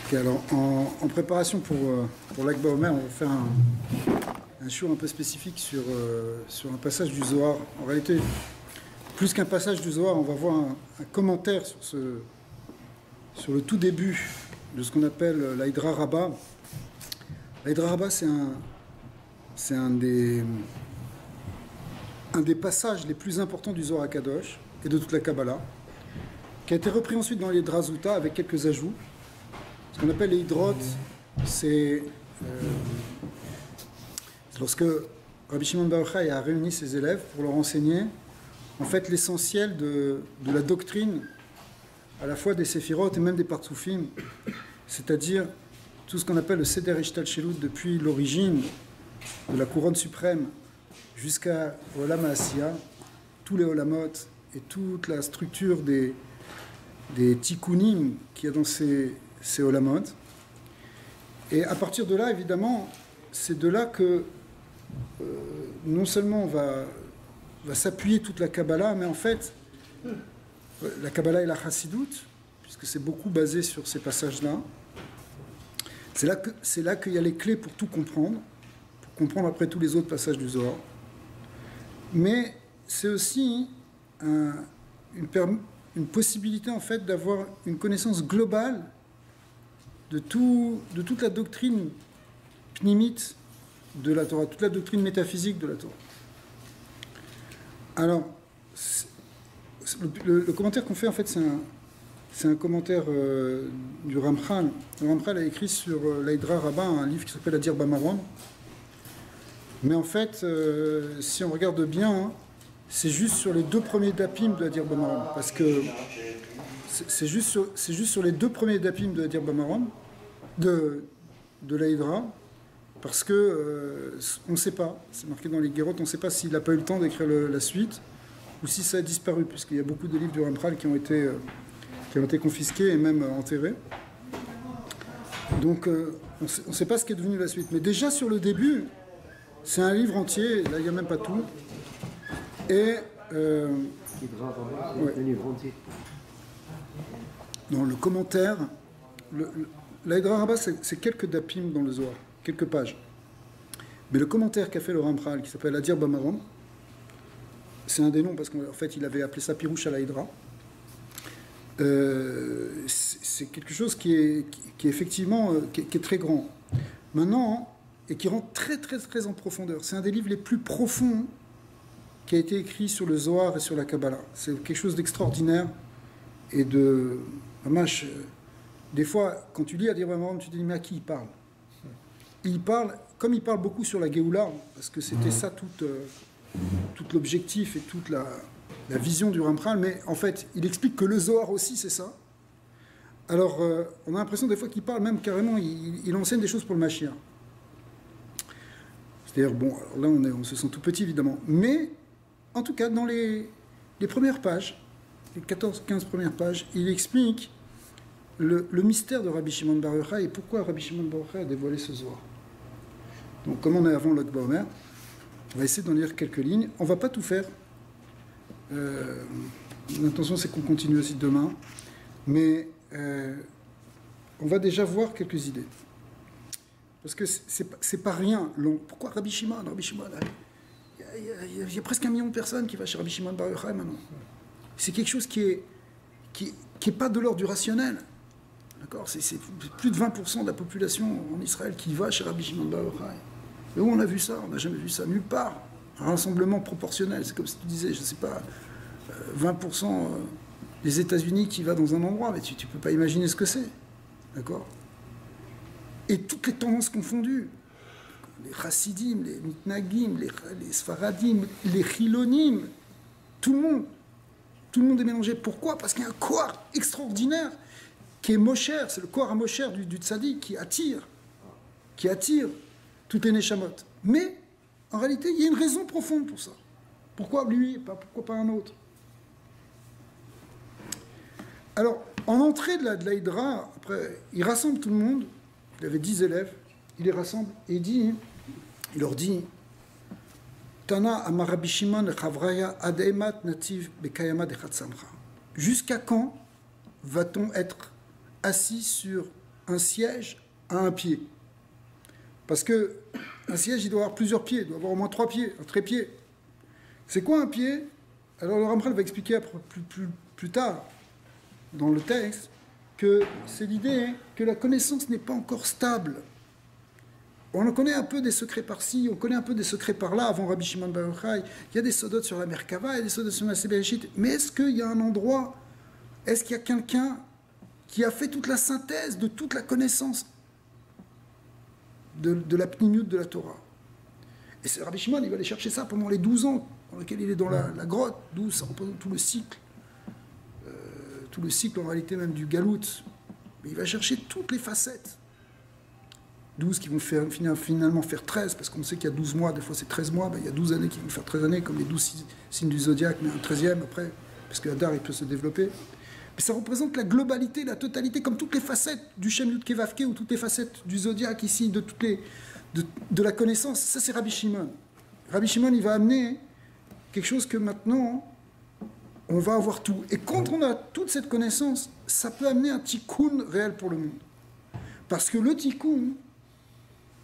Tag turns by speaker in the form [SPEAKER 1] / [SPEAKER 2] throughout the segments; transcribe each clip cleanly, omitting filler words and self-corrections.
[SPEAKER 1] Ok, alors en préparation pour Lag BaOmer, on va faire un show un peu spécifique sur un passage du Zohar. En réalité, plus qu'un passage du Zohar, on va voir un commentaire sur le tout début de ce qu'on appelle l'Hydra Rabbah. L'Hydra Rabbah, c'est un des passages les plus importants du Zohar HaKadosh et de toute la Kabbalah, qui a été repris ensuite dans les Drazuta avec quelques ajouts. Ce qu'on appelle les hydrotes, c'est lorsque Rabbi Shimon Bar Yochai a réuni ses élèves pour leur enseigner en fait l'essentiel de la doctrine, à la fois des séphirotes et même des partsoufim, c'est-à-dire tout ce qu'on appelle le Seder Ishtalshelut depuis l'origine de la couronne suprême jusqu'à Olam HaAsiya, tous les Olamot et toute la structure des tikkunim qu'il y a dans ces Olamot. Et à partir de là, évidemment, c'est de là que non seulement on va s'appuyer toute la Kabbalah, mais en fait, la Kabbalah et la Chassidut, puisque c'est beaucoup basé sur ces passages-là, c'est là qu'il y a les clés pour tout comprendre, pour comprendre après tous les autres passages du Zohar. Mais c'est aussi une possibilité en fait d'avoir une connaissance globale de toute la doctrine pnimite de la Torah, toute la doctrine métaphysique de la Torah. Alors, le commentaire qu'on fait en fait, c'est un commentaire du Ramchal. Le Ramchal a écrit sur l'Hydra Rabbah un livre qui s'appelle Adir Bamaron. Mais en fait, si on regarde bien, hein, c'est juste sur les deux premiers dapim de Adir Bamaron, parce que c'est juste sur les deux premiers dapim de Adir Bamaron, de l'Hydra, parce que on ne sait pas, c'est marqué dans les Guérotes, on ne sait pas s'il n'a pas eu le temps d'écrire la suite, ou si ça a disparu, puisqu'il y a beaucoup de livres du Ramchal qui ont été confisqués et même enterrés. Donc on ne sait pas ce qui est devenu la suite. Mais déjà sur le début, c'est un livre entier, là il n'y a même pas tout. Et ouais. Dans le commentaire, l'Hydra Rabbah c'est quelques dapim dans le Zohar, quelques pages. Mais le commentaire qu'a fait le Ramchal, qui s'appelle Adir Bamaron, c'est un des noms parce qu'en fait il avait appelé ça Pirouche à l'Hydra. C'est quelque chose qui est effectivement qui est très grand. Maintenant, et qui rentre très très très en profondeur. C'est un des livres les plus profonds qui a été écrit sur le Zohar et sur la Kabbalah. C'est quelque chose d'extraordinaire et de... Des fois, quand tu lis Adir Bamaron, tu te dis, mais à qui il parle? Il parle, comme il parle beaucoup sur la Géoula, parce que c'était ça tout l'objectif et toute la vision du Ramchal, mais en fait, il explique que le Zohar aussi, c'est ça. Alors, on a l'impression des fois qu'il parle même carrément, il enseigne des choses pour le Mashiach. C'est-à-dire, bon, alors là, on se sent tout petit, évidemment. Mais, en tout cas, dans les premières pages, les 14-15 premières pages, il explique le mystère de Rabbi Shimon Bar Yochai et pourquoi Rabbi Shimon Bar Yochai a dévoilé ce Zohar. Donc, comme on est avant Lag BaOmer, on va essayer d'en lire quelques lignes. On ne va pas tout faire. L'intention, c'est qu'on continue aussi demain. Mais on va déjà voir quelques idées. Parce que c'est pas rien. Pourquoi Rabbi Shimon? Il y a presque 1 million de personnes qui vont chez Rabbi Shimon Bar Yochai maintenant. C'est quelque chose qui est pas de l'ordre du rationnel. D'accord? C'est plus de 20% de la population en Israël qui va chez Rabbi Shimon Bar Yochai. Et où on a vu ça? On n'a jamais vu ça nulle part. Un rassemblement proportionnel. C'est comme si tu disais, je ne sais pas, 20% des États-Unis qui va dans un endroit, mais tu ne peux pas imaginer ce que c'est. D'accord? Et toutes les tendances confondues. Les chassidim, les mitnagim, les sfaradim, les chilonim, tout le monde est mélangé. Pourquoi? Parce qu'il y a un corps extraordinaire qui est mosher, c'est le corps à mosher du tzaddik qui attire toutes les neshamot. Mais, en réalité, il y a une raison profonde pour ça. Pourquoi lui, pourquoi pas un autre? Alors, en entrée de la Hydra, après, il rassemble tout le monde, il avait 10 élèves, il les rassemble et il leur dit Tana amar Rabbi Shimon chavraya adeimat nativ bekayama dechat samcha. Jusqu'à quand va-t-on être assis sur un siège à un pied. Parce que un siège, il doit avoir plusieurs pieds, il doit avoir au moins 3 pieds, un trépied. C'est quoi un pied? Alors le Ramchal va expliquer plus tard dans le texte que c'est l'idée que la connaissance n'est pas encore stable. On connaît un peu des secrets par-ci, on connaît un peu des secrets par-là, avant Rabbi Shimon Bar Yochai. Il y a des sodotes sur la Merkava, il y a des sodotes sur la Bereshit. Mais est-ce qu'il y a un endroit, est-ce qu'il y a quelqu'un qui a fait toute la synthèse de toute la connaissance de la pnimiut de la Torah? Et c'est Rabbi Shimon, il va aller chercher ça pendant les 12 ans dans lesquels il est dans la grotte, d'où ça représente tout le cycle en réalité même du galout. Mais il va chercher toutes les facettes. 12 qui vont finalement faire 13, parce qu'on sait qu'il y a 12 mois, des fois c'est 13 mois, ben il y a 12 années qui vont faire 13 années, comme les 12 signes du zodiaque, mais un 13e après, parce que Hadar il peut se développer. Mais ça représente la globalité, la totalité, comme toutes les facettes du Shem Yud Kevavke, ou toutes les facettes du zodiaque ici, de la connaissance. Ça c'est Rabbi Shimon. Rabbi Shimon il va amener quelque chose que maintenant on va avoir tout. Et quand on a toute cette connaissance, ça peut amener un tikkun réel pour le monde. Parce que le tikkun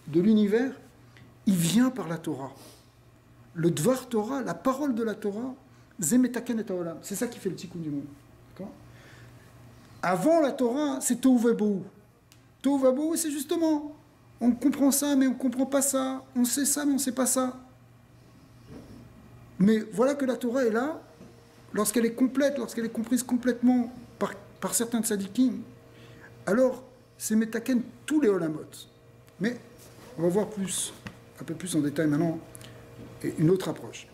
[SPEAKER 1] de l'univers, il vient par la Torah. Le Dvar Torah, la parole de la Torah, Zemetaken et Haolam. C'est ça qui fait le tikkun du monde. D'accord? Avant la Torah, c'est Tohu Vabohu. Tohu Vabohu, c'est justement, on comprend ça, mais on ne comprend pas ça. On sait ça, mais on ne sait pas ça. Mais voilà que la Torah est là, lorsqu'elle est complète, lorsqu'elle est comprise complètement par certains tzadikim, alors c'est Metaken tous les Olamot. Mais on va voir un peu plus en détail maintenant, une autre approche.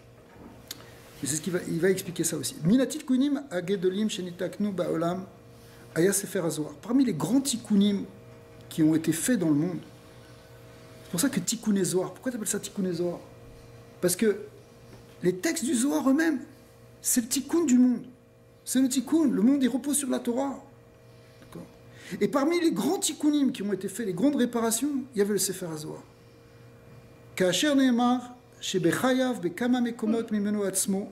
[SPEAKER 1] Et c'est ce qu'il va expliquer ça aussi. Minatit kunim agedolim shenitaknu ba'olam aya sefer hazohar. Parmi les grands tikkunim qui ont été faits dans le monde, c'est pour ça que tikkun Zohar. Pourquoi tu appelles ça tikkun Zohar? Parce que les textes du Zohar eux-mêmes, c'est le tikkun du monde. C'est le tikkun. Le monde, il repose sur la Torah. D'accord. Et parmi les grands tikkunim qui ont été faits, les grandes réparations, il y avait le Sefer HaZohar. Ka'asher ne'emar, shebechayav bekama mekomot mimenu atzmo,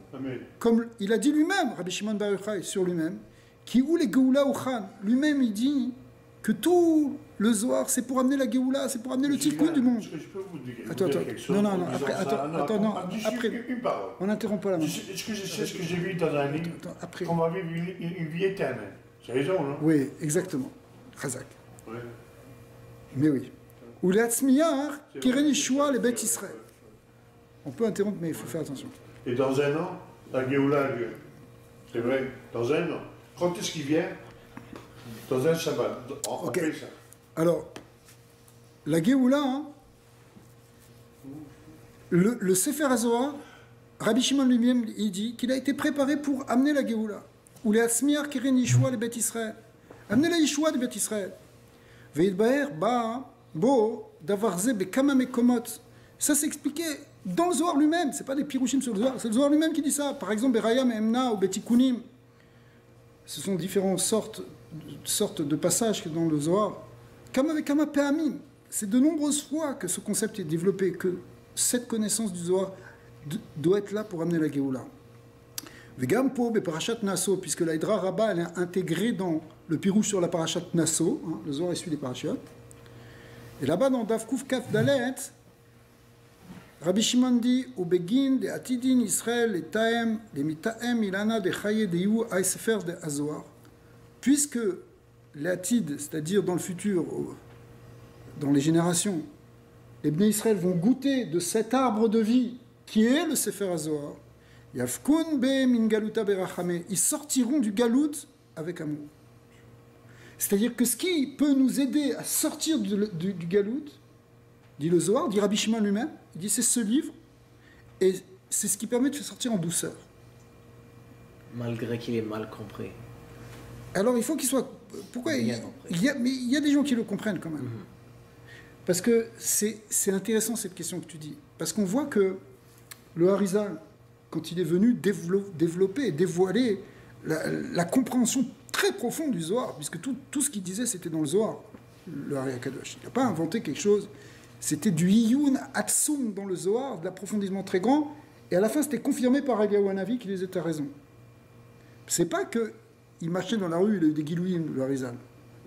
[SPEAKER 1] comme il a dit lui-même, Rabbi Shimon Bar Yochai, sur lui-même, qui ou les Geoula Uchan, lui-même il dit que tout le Zohar, c'est pour amener la Geoula, c'est pour amener le tikkun du monde.
[SPEAKER 2] Est-ce que je peux vous dire
[SPEAKER 1] Attends,
[SPEAKER 2] quelque chose
[SPEAKER 1] non, après,
[SPEAKER 2] une parole.
[SPEAKER 1] On n'interrompt pas la main.
[SPEAKER 2] Est-ce que je sais ce que j'ai vu dans un livre?
[SPEAKER 1] Après.
[SPEAKER 2] Qu'on va vivre une vie éternelle. C'est raison, non?
[SPEAKER 1] Oui, exactement. Chazak.
[SPEAKER 2] Oui.
[SPEAKER 1] Mais oui. Ou les Hatzmiyar, Kiren Yeshua, les bêtes Israël. On peut interrompre, mais il faut faire attention.
[SPEAKER 2] Et dans un an, la Géoula, c'est vrai, dans un an. Quand est-ce qu'il vient? Dans un Shabbat. Après ça.
[SPEAKER 1] Alors, la Géoula, hein, le Sefer HaZohar, Rabbi Shimon lui-même, il dit qu'il a été préparé pour amener la Géoula. Ou les Hatzmiyar, Kiren Yeshua, les bêtes Israël. Amener la Yeshua des bêtes Israël. Ve'idbaer, ba, bo, davarze, bekama mekomot. Ça s'expliquait dans le Zohar lui-même. C'est pas des pirouchim sur le Zohar. C'est le Zohar lui-même qui dit ça. Par exemple, Berayam, Emna ou Betikunim. Ce sont différentes sortes de passages dans le Zohar. Kama vekama pe'amim. C'est de nombreuses fois que ce concept est développé, que cette connaissance du Zohar doit être là pour amener la Géoula. Vegam po be parashat Naso, puisque la Hydra Rabbah elle est intégrée dans le pirouche sur la parashat Naso, hein, le Zohar suit les parachats. Et là-bas dans Davkouf Kaf Dalet, Rabbi Shimon dit au Begin de Atidin Israël les Taem, les Mitaem Ilana de Chaye de You Aïsefer de Azohar, puisque les Atid, c'est-à-dire dans le futur, dans les générations, les Bnei Israël vont goûter de cet arbre de vie qui est le Sefer HaZohar. Yafkun be min galuta berachame. Ils sortiront du galout avec amour. C'est-à-dire que ce qui peut nous aider à sortir du galout, dit le Zohar, dit Rabbi Shimon lui-même, il dit c'est ce livre, et c'est ce qui permet de se sortir en douceur.
[SPEAKER 3] Malgré qu'il est mal compris.
[SPEAKER 1] Alors il faut qu'il soit... Pourquoi mais il y a des gens qui le comprennent quand même. Mm-hmm. Parce que c'est intéressant cette question que tu dis. Parce qu'on voit que le Harizal, quand il est venu développer et dévoiler la compréhension très profonde du Zohar, puisque tout ce qu'il disait, c'était dans le Zohar, le Ari HaKadosh. Il n'a pas inventé quelque chose, c'était du Iyun Atsum dans le Zohar, de l'approfondissement très grand, et à la fin, c'était confirmé par Eliyahu Hanavi qu'il était à raison. C'est pas qu'il marchait dans la rue, il a eu des guilouines, le Harizal.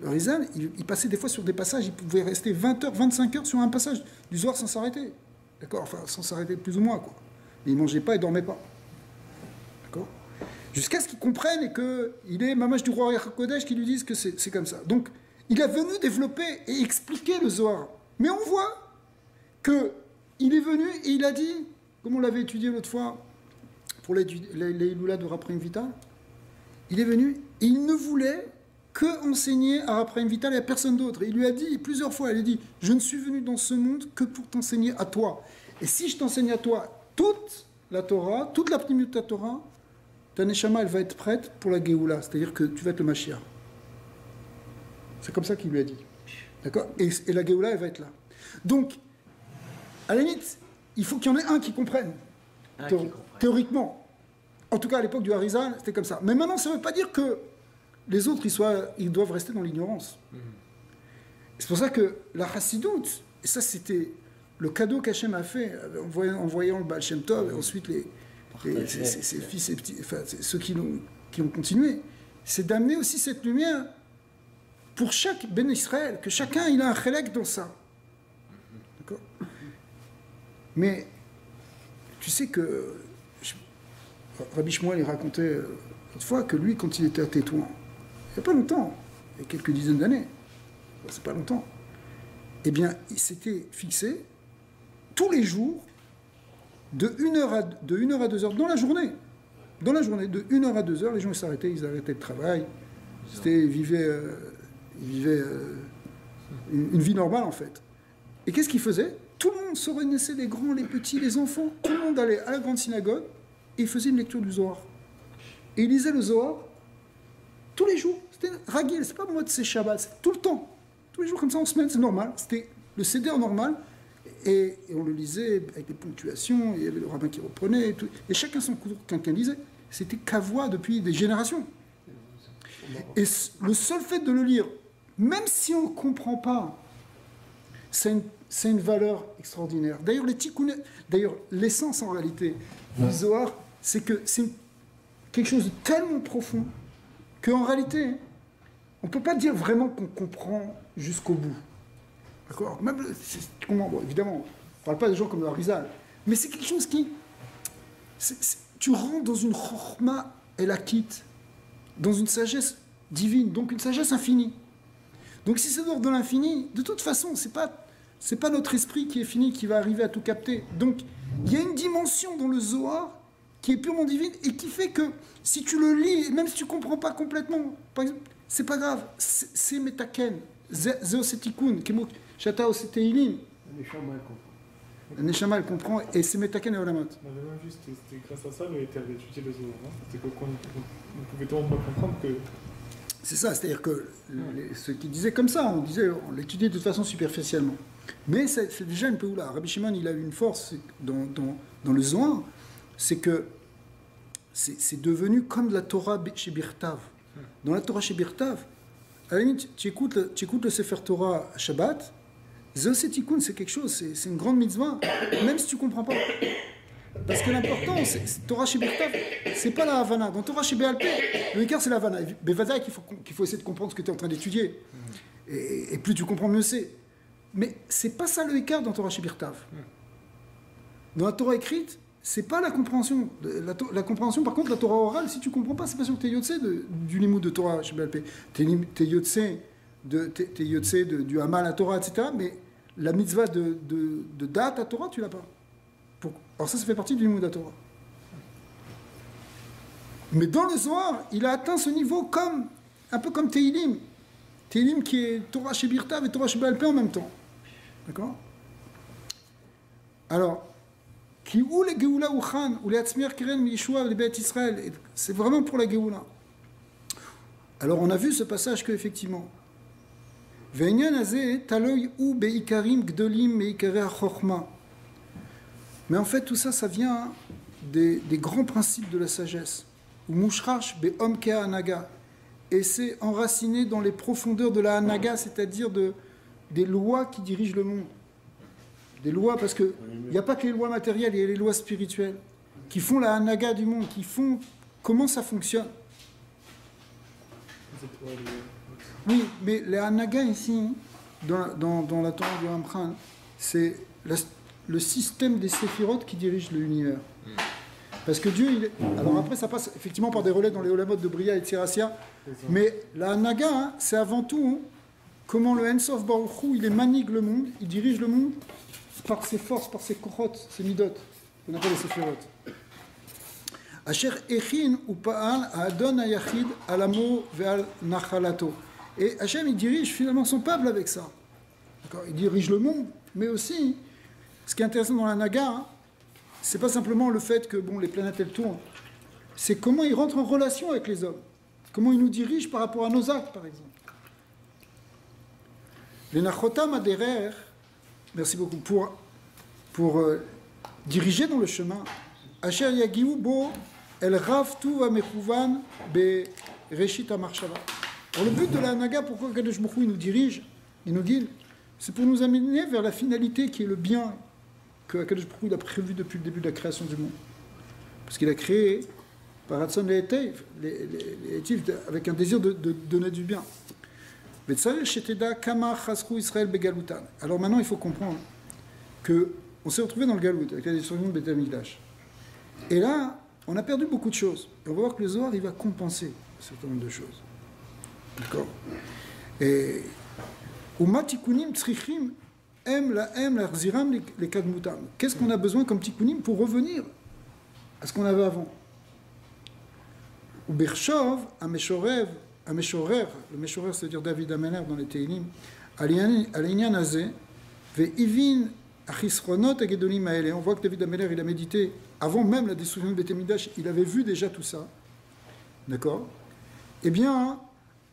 [SPEAKER 1] Le Rizal, il passait des fois sur des passages, il pouvait rester 20 heures, 25 heures sur un passage du Zohar sans s'arrêter. D'accord? Enfin, sans s'arrêter plus ou moins, quoi. Mais il ne mangeait pas, il ne dormait pas. D'accord? Jusqu'à ce qu'il comprenne et qu'il ait Mamash du roi Kodesh qui lui dise que c'est comme ça. Donc, il est venu développer et expliquer le Zohar. Mais on voit qu'il est venu et il a dit, comme on l'avait étudié l'autre fois, pour les Iloula de Rapraim Vital, il est venu et il ne voulait que enseigner à Rapraim Vital et à personne d'autre. Et il lui a dit plusieurs fois, il a dit, je ne suis venu dans ce monde que pour t'enseigner à toi. Et si je t'enseigne à toi toute la Torah, toute la pnimut de ta Torah, ta neshama, elle va être prête pour la Géoula, c'est-à-dire que tu vas être le Mashiach. C'est comme ça qu'il lui a dit. D'accord? Et la Géoula, elle va être là. Donc, à la limite, il faut qu'il y en ait un qui comprenne. Théoriquement. En tout cas, à l'époque du Harizal, c'était comme ça. Mais maintenant, ça ne veut pas dire que les autres, ils doivent rester dans l'ignorance. C'est pour ça que la Chassidoute, et ça c'était le cadeau qu'Hachem a fait en voyant le Baal Shem Tov, et ensuite ses fils et petits, enfin, ceux qui ont continué, c'est d'amener aussi cette lumière pour chaque Ben Israël, que chacun il a un chélek dans ça. D'accord? Mais tu sais que Rabbi Shmuel il racontait autrefois que lui, quand il était à Tétouan, il n'y a pas longtemps, il y a quelques dizaines d'années, c'est pas longtemps, eh bien, il s'était fixé tous les jours de 1h à 2h dans la journée, de 1h à 2h, les gens ils arrêtaient le travail, ils vivaient une vie normale en fait. Et qu'est-ce qu'ils faisaient? Tout le monde se réunissait, les grands, les petits, les enfants, tout le monde allait à la grande synagogue et il faisait une lecture du Zohar. Et il lisait le Zohar tous les jours. C'était ragil, c'est pas moi de ces Shabbat, c'est tout le temps. Tous les jours comme ça en semaine, c'est normal. C'était le CDR normal. Et on le lisait avec des ponctuations, il y avait le rabbin qui reprenait, et, tout, et chacun son cours, quelqu'un lisait. C'était Kavois depuis des générations. Et le seul fait de le lire, même si on ne comprend pas, c'est une valeur extraordinaire. D'ailleurs, l'essence en réalité du Zohar, c'est que c'est quelque chose de tellement profond qu'en réalité, on ne peut pas dire vraiment qu'on comprend jusqu'au bout. D'accord? Même, bon, évidemment, on ne parle pas de gens comme le Harizal, mais c'est quelque chose qui... tu rentres dans une chorma elakit, dans une sagesse divine, donc une sagesse infinie. Donc si c'est d'ordre de l'infini, de toute façon, c'est pas notre esprit qui est fini, qui va arriver à tout capter. Donc, il y a une dimension dans le Zohar qui est purement divine et qui fait que si tu le lis, même si tu ne comprends pas complètement, par exemple, c'est pas grave, c'est metaken, zeosetikun, chata oseteilim. Le Neshama, elle comprend, et c'est metaken et olamot.
[SPEAKER 3] C'était grâce à ça, mais tu avais étudié le Zohar. C'était qu'on pouvait tellement pas comprendre que...
[SPEAKER 1] C'est ça, c'est-à-dire que ceux qui disaient comme ça, on l'étudiait de toute façon superficiellement. Mais c'est déjà une peu là. Rabbi Shimon, il a eu une force dans le Zohar, c'est que c'est devenu comme de la Torah chez Birtav. Dans la Torah chez Birtav, à la limite, tu écoutes le Sefer Torah à Shabbat, Zosetikun, c'est quelque chose, c'est une grande mitzvah, même si tu ne comprends pas. Parce que l'important, c'est Torah chez Birtav, c'est pas la Havana. Dans Torah chez Béalpé, le écart c'est la Havana. Bevadaï qu'il faut essayer de comprendre ce que tu es en train d'étudier. Et plus tu comprends, mieux c'est. Mais c'est pas ça le écart dans Torah chez Birtav. Dans la Torah écrite, c'est pas la compréhension. La compréhension, par contre, la Torah orale, si tu comprends pas, c'est pas sûr que tu es yotse du limoud de Torah chez Béalpé. Tu es yotse du Hamal à Torah, etc. Mais la mitzvah de date à Torah, tu l'as pas. Alors ça fait partie du limoud à Torah. Mais dans le Zohar, il a atteint ce niveau un peu comme Teilim. Teilim qui est Torah chez Birtav et Torah chez Baal Peh en même temps. D'accord? Alors, qui ou les Geoula ou Khan, ou les Hatzmiach Keren, Yeshua, les Beit Israël, c'est vraiment pour la Geoula. Alors on a vu ce passage que effectivement, Ve'inyan hazeh taloy ou be'ikarim gdolim me'ikare ha'chochma. Mais en fait, tout ça, ça vient des grands principes de la sagesse. Ou mushrash be'om kea anaga. Et c'est enraciné dans les profondeurs de la anaga, c'est-à-dire des lois qui dirigent le monde. Des lois, parce qu'il n'y a pas que les lois matérielles, il y a les lois spirituelles, qui font la anaga du monde, qui font comment ça fonctionne.
[SPEAKER 3] Les étoiles,
[SPEAKER 1] Oui, mais les Hanaga ici, dans la Torah du Ramchal, c'est le système des séphirotes qui dirige l'univers. Parce que Dieu, alors après ça passe effectivement par des relais dans les Olamot de Bria et de Sirassia, mais la Hanaga, hein, c'est avant tout comment le Ensof Baruch Hu, il manigue le monde, il dirige le monde par ses forces, par ses kohot, ses midot, qu'on appelle les séphirotes. Asher Echin ou Pa'al Adon Ayachid Alamo Ve'al Nachalato. Et Hachem, il dirige finalement son peuple avec ça. D'accord, il dirige le monde, mais aussi, ce qui est intéressant dans la Naga, hein, c'est pas simplement le fait que bon, les planètes elles tournent, c'est comment il rentre en relation avec les hommes, comment il nous dirige par rapport à nos actes, par exemple. Les Nachotam Aderer, merci beaucoup, pour diriger dans le chemin, Asher Yagiu Bo El Raftu Vamechouvan Be Reshit Amarshava. Alors le but de la Naga, pourquoi Kadosh Baruch Hu, il nous dirige, il nous guide, c'est pour nous amener vers la finalité qui est le bien que Kadosh Baruch Hu, il a prévu depuis le début de la création du monde. Parce qu'il a créé par Hatson les Hétif, avec un désir de donner du bien. Alors maintenant, il faut comprendre qu'on s'est retrouvé dans le Galout, avec la destruction de Beth Amikdash. Et là, on a perdu beaucoup de choses. Et on va voir que le Zohar, il va compenser un certain nombre de choses. D'accord. Et qu'est-ce qu'on a besoin comme tikkunim pour revenir à ce qu'on avait avant? Ou Bershov, Ameshorev, le Meshorer, c'est-à-dire David Ameler dans les Teilim, Alinyan Azeh, Ve'ivin Achisronot Agedolim Aele. On voit que David Ameler, il a médité, avant même la destruction de Beth Amikdash, il avait vu déjà tout ça. D'accord. Eh bien,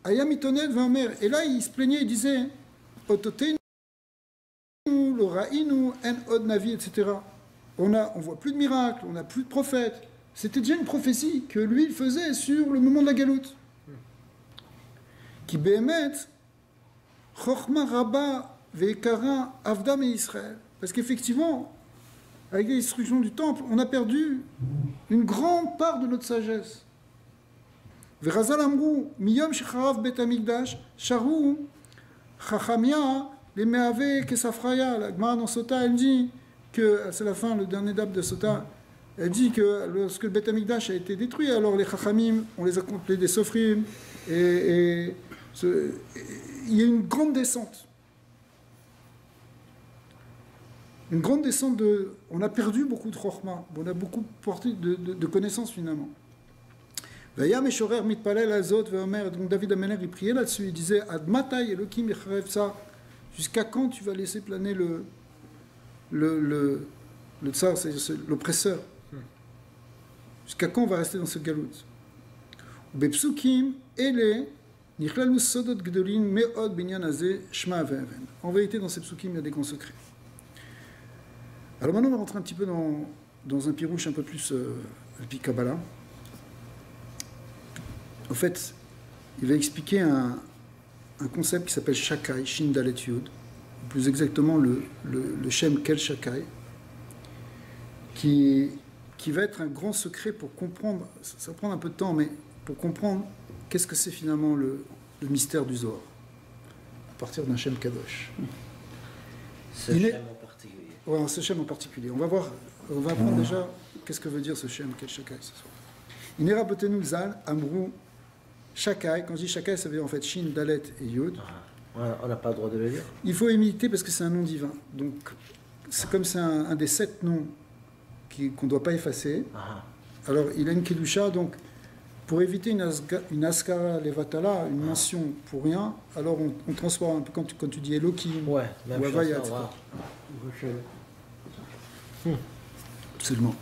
[SPEAKER 1] Ayamitonet Vamer, et là il se plaignait, il disait, Ototenu, Lorainu, En Od Navi, etc. On voit plus de miracles, on n'a plus de prophètes. C'était déjà une prophétie que lui il faisait sur le moment de la galoute. Qui bémet, Chochma Rabba Ve'ekara Avdam et Israël. Parce qu'effectivement, avec la destruction du temple, on a perdu une grande part de notre sagesse. Ve'razal Amrou, Miyom Shecharav Bet Amikdash, Sharu, Chachamia, les Meave Kesafraya. La Gemara dans Sota, elle dit que, c'est la fin, le dernier dab de Sota, elle dit que lorsque le Bet Amikdash a été détruit, alors les Chachamim, on les a comptés des Sofrim, et il y a une grande descente. Une grande descente de... On a perdu beaucoup de chokhmah, on a beaucoup porté de connaissances finalement. Vayam Meshorer mitpalel azot ve'omer, donc David Ameler il priait là-dessus, il disait Ad matai Elokim yecharev ça, jusqu'à quand tu vas laisser planer le tsar, c'est l'oppresseur? Jusqu'à quand on va rester dans ce galout? Bepsukim ele nichlalu sodot gdolin me'od binyan hazeh shma ve'aven. En vérité, dans ces psukim, il y a des grands secrets. Alors maintenant, on va rentrer un petit peu dans un pirouche un peu plus Alpi Kabbalah. En fait, il va expliquer un concept qui s'appelle Shakai, Shin Dalet Yud, plus exactement le Shem Kel Shakai, qui va être un grand secret pour comprendre, ça va prendre un peu de temps, mais pour comprendre qu'est-ce que c'est finalement le mystère du Zohar, à partir d'un Shem Kadosh.
[SPEAKER 4] Ce Shem en particulier.
[SPEAKER 1] Ouais, ce Shem en particulier. On va apprendre déjà qu'est-ce que veut dire ce Shem Kel Shakai ce soir. Inera Botenu Zal, Amrou, Shakai. Quand je dis Shakai, ça veut dire en fait Shin, Dalet et Yud.
[SPEAKER 4] On n'a pas le droit de le dire.
[SPEAKER 1] Il faut imiter parce que c'est un nom divin. Donc, c'est comme c'est un des 7 noms qu'on ne doit pas effacer. Alors, il a une Kedusha, donc pour éviter une Askara Levatala, une mention pour rien, alors on transforme un peu quand tu dis Elohim ou Havaya, etc. Absolument.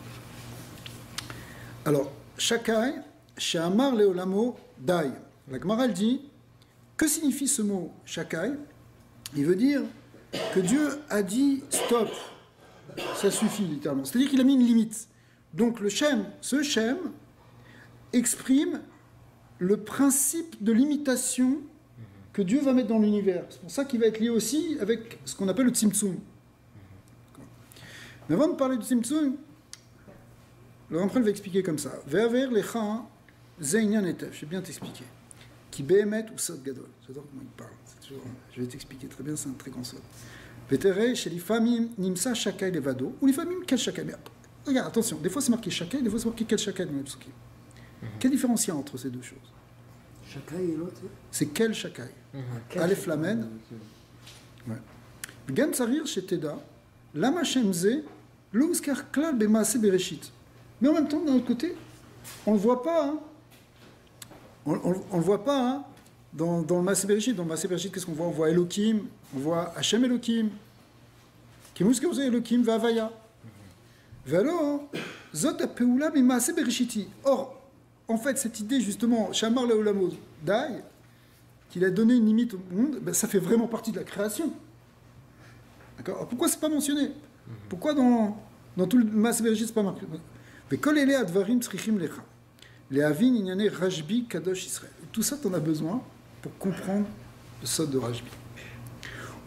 [SPEAKER 1] Alors, Shakai, She'amar Leolamo Dai. La Gemara dit, que signifie ce mot Shakai? Il veut dire que Dieu a dit stop, ça suffit littéralement. C'est-à-dire qu'il a mis une limite. Donc ce Shem exprime le principe de limitation que Dieu va mettre dans l'univers. C'est pour ça qu'il va être lié aussi avec ce qu'on appelle le Tzimtzum. Mais avant de parler du Tzimtzum, le Ramchal va expliquer comme ça. Ve'aver lecha ze'inyan etef. Je vais bien t'expliquer. qui béhémet ou sod gadol. J'adore comment il parle. Je vais t'expliquer très bien, c'est un très grand sod. Vétéré, chez les familles, nimsa shakai levado, ou les familles, quel shakai. Mais regarde, attention, des fois c'est marqué shakai, des fois c'est marqué quel shakai dans les psukim. Quelle différence il y a entre ces deux choses?
[SPEAKER 5] Shakai et l'autre?
[SPEAKER 1] C'est quel shakai. Aleph lamed. Gan tsarir chez Teda, lama shemze, lo uskar klal bemaase bereshit. Mais en même temps, d'un autre côté, on ne le voit pas. Hein. On le voit pas hein, dans le Maaseh Bereshit. Dans le Maaseh Bereshit, qu'est-ce qu'on voit? On voit Elohim, on voit Hachem Elohim. Kimuska vous Elohim va Havaya. Valo, zot apeula mi Maaseh Bereshiti. Or, en fait, cette idée justement, Shamar Leolamo Dai, qu'il a donné une limite au monde, ben, ça fait vraiment partie de la création. D'accord? Alors, pourquoi c'est pas mentionné? Pourquoi dans tout le Maaseh Bereshit c'est pas marqué? Vekol ele advarim tzrichim lecha. Les Havin, Inyane, Rajbi, Kadosh, Israël. Tout ça, tu en as besoin pour comprendre le sod de Rajbi.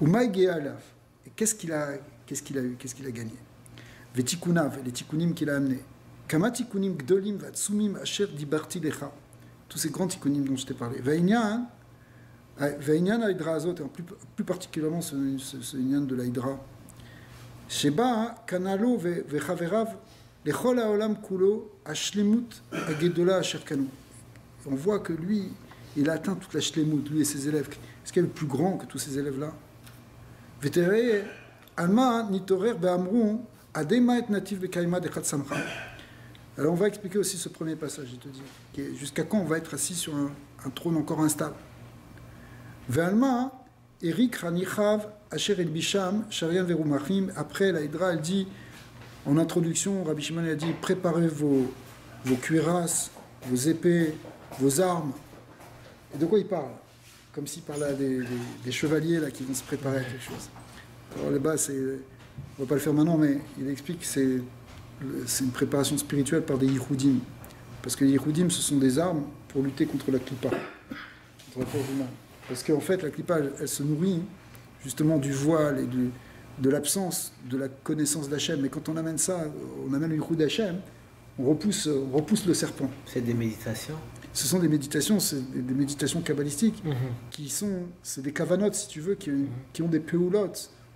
[SPEAKER 1] Ou Maïgé Alaf. Et qu'est-ce qu'il a eu? Qu'est-ce qu'il a gagné? Vetikunav, les tikunim qu'il a amenés. Kama tikunim gdolim vatsumim asher dibarti lecha. Tous ces grands tikunim dont je t'ai parlé. Vainyan Haïdra Azot, et plus particulièrement ce Inyan de l'Haïdra. Sheba, Kanalo, Vechaverav, Lechol haolam kulo ashlemut agedola asherkanu. On voit que lui, il a atteint toute la shlemut, lui et ses élèves. Est-ce qu'il est le plus grand que tous ces élèves-là? Vétéré, alma nitorer be'amrou adema et natif bekaima dechat samcha. Alors on va expliquer aussi ce premier passage, je te dis, jusqu'à quand on va être assis sur un trône encore instable. Ve'alma Eric ranichav asher el bisham sharian verumachim. Après la Hydra, elle dit. En introduction, Rabbi Shimon a dit préparez vos cuirasses, vos épées, vos armes. Et de quoi il parle? Comme s'il parlait à des chevaliers là, qui vont se préparer à quelque chose. Alors là-bas, on ne va pas le faire maintenant, mais il explique que c'est une préparation spirituelle par des Yehoudim. Parce que les Yehoudim, ce sont des armes pour lutter contre la Klippa, contre la force du mal. Parce qu'en fait, la Klippa, elle se nourrit justement du voile et de l'absence de la connaissance d'Hachem. Mais quand on amène ça, on amène le Yichud d'Hachem, on repousse le serpent.
[SPEAKER 4] C'est des méditations?
[SPEAKER 1] Ce sont des méditations, c'est des méditations kabbalistiques, c'est des kavanot, si tu veux, qui ont des peulot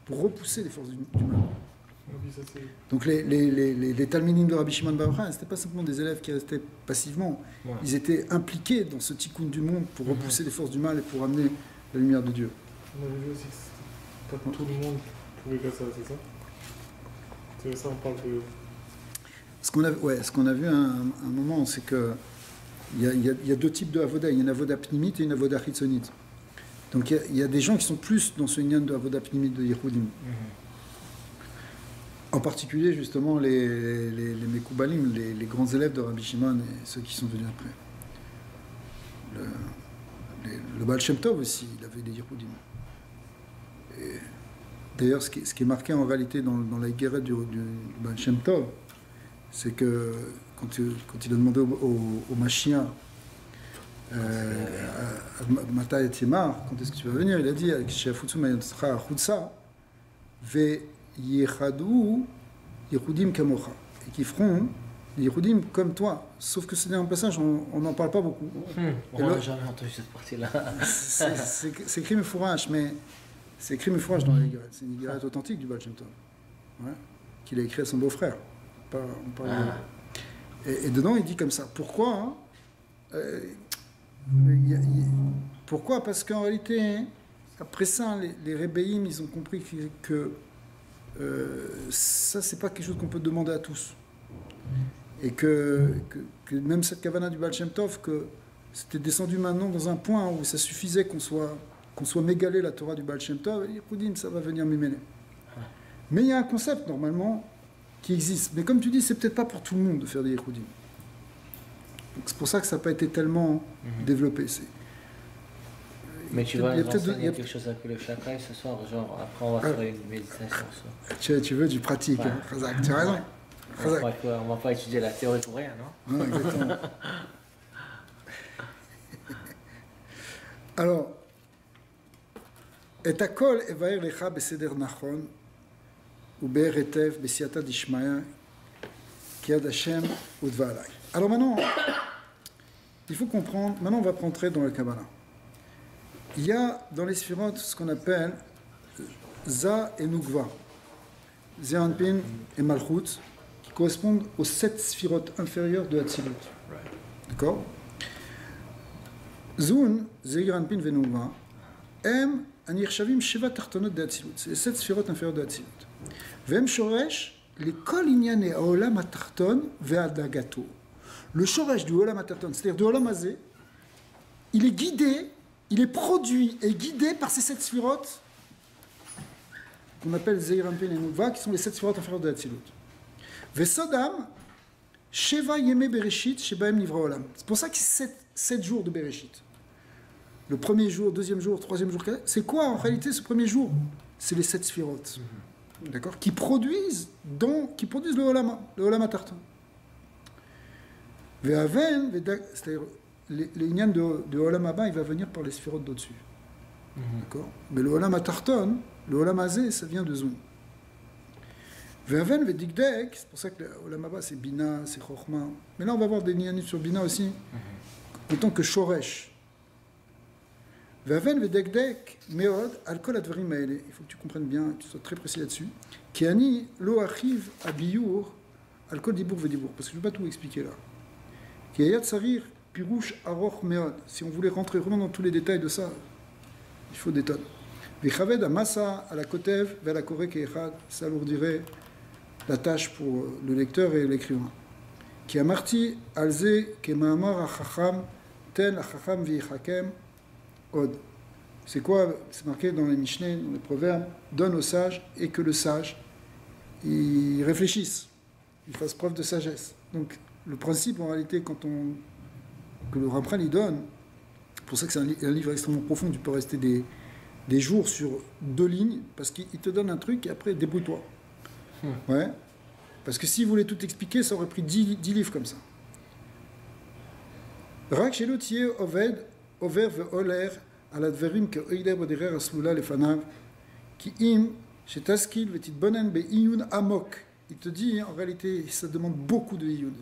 [SPEAKER 1] pour repousser les forces du mal. Donc les talmidim de Rabbi Shimon Bar Yochai, ce n'étaient pas simplement des élèves qui restaient passivement, ils étaient impliqués dans ce tikkun du monde pour repousser les forces du mal et pour amener la lumière de Dieu.
[SPEAKER 3] On avait vu aussi que pas tout le monde pouvait faire ça, c'est ça? C'est ça, on parle de...
[SPEAKER 1] Ce qu'on a vu à un moment, c'est que il y a deux types de avoda. Il y a une avoda pnimite et une avoda chitzonite. Donc il y a des gens qui sont plus dans ce inyan de avoda pnimite de Yehudim. En particulier, justement, les Mekoubalim, les grands élèves de Rabbi Shimon et ceux qui sont venus après. Le Baal Shem Tov aussi, il avait des Yehudim. D'ailleurs, ce qui est marqué en réalité dans la Higueret du Baal Shem Tov, c'est que quand il a demandé au Mashiach, Mata et Timar, quand est-ce que tu vas venir? Il a dit Sheafutsu Mayatsra Chutsa, Ve Yechadou Yehudim Kamocha, et qui feront les Yehudim comme toi. Sauf que c'est un passage, on n'en parle pas beaucoup.
[SPEAKER 4] On n'a jamais entendu cette partie-là.
[SPEAKER 1] C'est écrit Mefourash, mais c'est écrit Mefourash dans la Higueret. C'est une Higueret authentique du Baal Shem Tov, qu'il a écrit à son beau-frère. Et dedans, il dit comme ça. Pourquoi pourquoi? Parce qu'en réalité, après ça, les rébéim, ils ont compris que ça, c'est pas quelque chose qu'on peut demander à tous. Et que même cette kavana du Baal Shem Tov, que c'était descendu maintenant dans un point où ça suffisait qu'on soit mégalé la Torah du Baal Shem Tov, et Yehudim, ça va venir m'émêler. Mais il y a un concept, normalement, qui existe. Mais comme tu dis, c'est peut-être pas pour tout le monde de faire des Yehudim. C'est pour ça que ça n'a pas été tellement développé.
[SPEAKER 4] Mais tu vas nous enseigner quelque chose avec le Shakai ce soir, genre après on va faire une méditation.
[SPEAKER 1] Tu veux du pratique, hein, Khazak, tu as raison.
[SPEAKER 4] On va pas étudier la théorie pour rien, non?
[SPEAKER 1] Non, exactement. Alors, et akol evaer lecha beseder nachon uber etev besiata dishmaya kiad Hashem udva alay. Alors maintenant, il faut comprendre, maintenant on va rentrer dans la Kabbalah. il y a dans les sphirotes ce qu'on appelle Za et Nukva, Zeranpin et Malchut, qui correspondent aux 7 sphirotes inférieures de Hatzilut. D'accord? Zun, Zeranpin et Nukva, הם הנרשבים 7 תחתונות דאצילות, זה 7 ספירות inférieures דאצילות. והם שורש לכל ענייני העולם התחתון והדאגתו. Le shoresh du Olam HaTachton, c'est-à-dire du Olam Hazé, il est guidé, il est produit et guidé par ces 7 sphirotes qu'on appelle Zeir Anpin et Nukva, qui sont les 7 sphirotes inférieures de Hatzilut. Vesodam, Sheva Yeme Bereshit, Shebaem Nivra Olam. C'est pour ça que c'est 7 jours de Bereshit. Le premier jour, deuxième jour, troisième jour, c'est quoi en réalité ce premier jour? C'est les 7 sphirotes, d'accord, qui produisent le Olam HaTachton. Ve'aven, c'est-à-dire l'ignan de Olam Haba, il va venir par les sphirotes d'au-dessus. D'accord. Mais le Olam HaTachton, le Olam Hazé, ça vient de Zoun. Ve'aven, ve'dikdek, c'est pour ça que le Olam Haba, c'est Bina, c'est Chochma. Mais là, on va voir des ignanim sur Bina aussi, en tant que Shoresh. Ve'aven, ve'dikdek, meod, al kol advarim ha'ele. Il faut que tu comprennes bien, que tu sois très précis là-dessus. Ki ani lo achiv abiyur, al kol dibour ve'dibour. Parce que je ne vais pas tout expliquer là. Si on voulait rentrer vraiment dans tous les détails de ça, il faut des tonnes. Ça alourdirait la tâche pour le lecteur et l'écrivain. C'est quoi? C'est marqué dans les Mishneh, dans les proverbes, donne au sage et que le sage il réfléchisse, il fasse preuve de sagesse. Donc le principe, en réalité, que le Ramchal il donne, c'est pour ça que c'est un livre extrêmement profond, tu peux rester des jours sur 2 lignes, parce qu'il te donne un truc et après, débrouille-toi. Ouais. Parce que s'il voulait tout expliquer, ça aurait pris 10 livres comme ça. Rak shelo tiye oved, over ve'oler, al adverim ke'oider boderer aslula lefanav, ki im, shetaskil vetitbonen be'iyun amok. Il te dit, en réalité, ça demande beaucoup de iyun.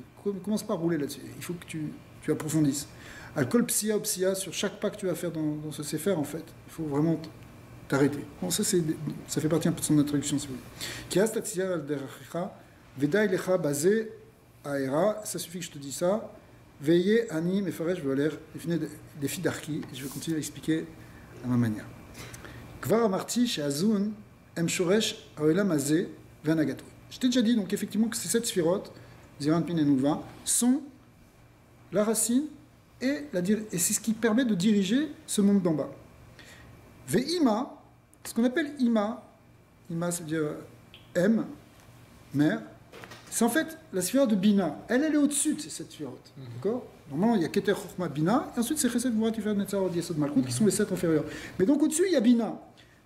[SPEAKER 1] Commence pas à rouler là-dessus. Il faut que tu approfondisses. Al-kol psia ou psia, sur chaque pas que tu vas faire dans ce sefer, en fait, il faut vraiment t'arrêter. Bon, ça fait partie un peu de son introduction, si vous voulez. Kias tatsiya al-derachicha, vedaï lecha bazé aera, ça suffit que je te dis ça. Veillez, ani, mefaresh, veoler, des filles d'arki, et je vais continuer à expliquer à ma manière. Kvar amarti, chez Azun, em shoresh, aolam azé, venagato. Je t'ai déjà dit donc effectivement que ces 7 sphirotes, Zeir Anpin et Nukva, sont la racine et c'est ce qui permet de diriger ce monde d'en bas. Ve'ima, ce qu'on appelle Ima, Ima ça veut dire M, mère, c'est en fait la sphirote de Bina. Elle est au-dessus de ces 7 sphirotes. D'accord? Normalement, il y a Keter, Chochma, Bina, et ensuite c'est Chesed, Gvura, Tiferet, Netzar, Od, Yesod, Malchut, qui sont les 7 inférieurs. Mais donc au-dessus, il y a Bina.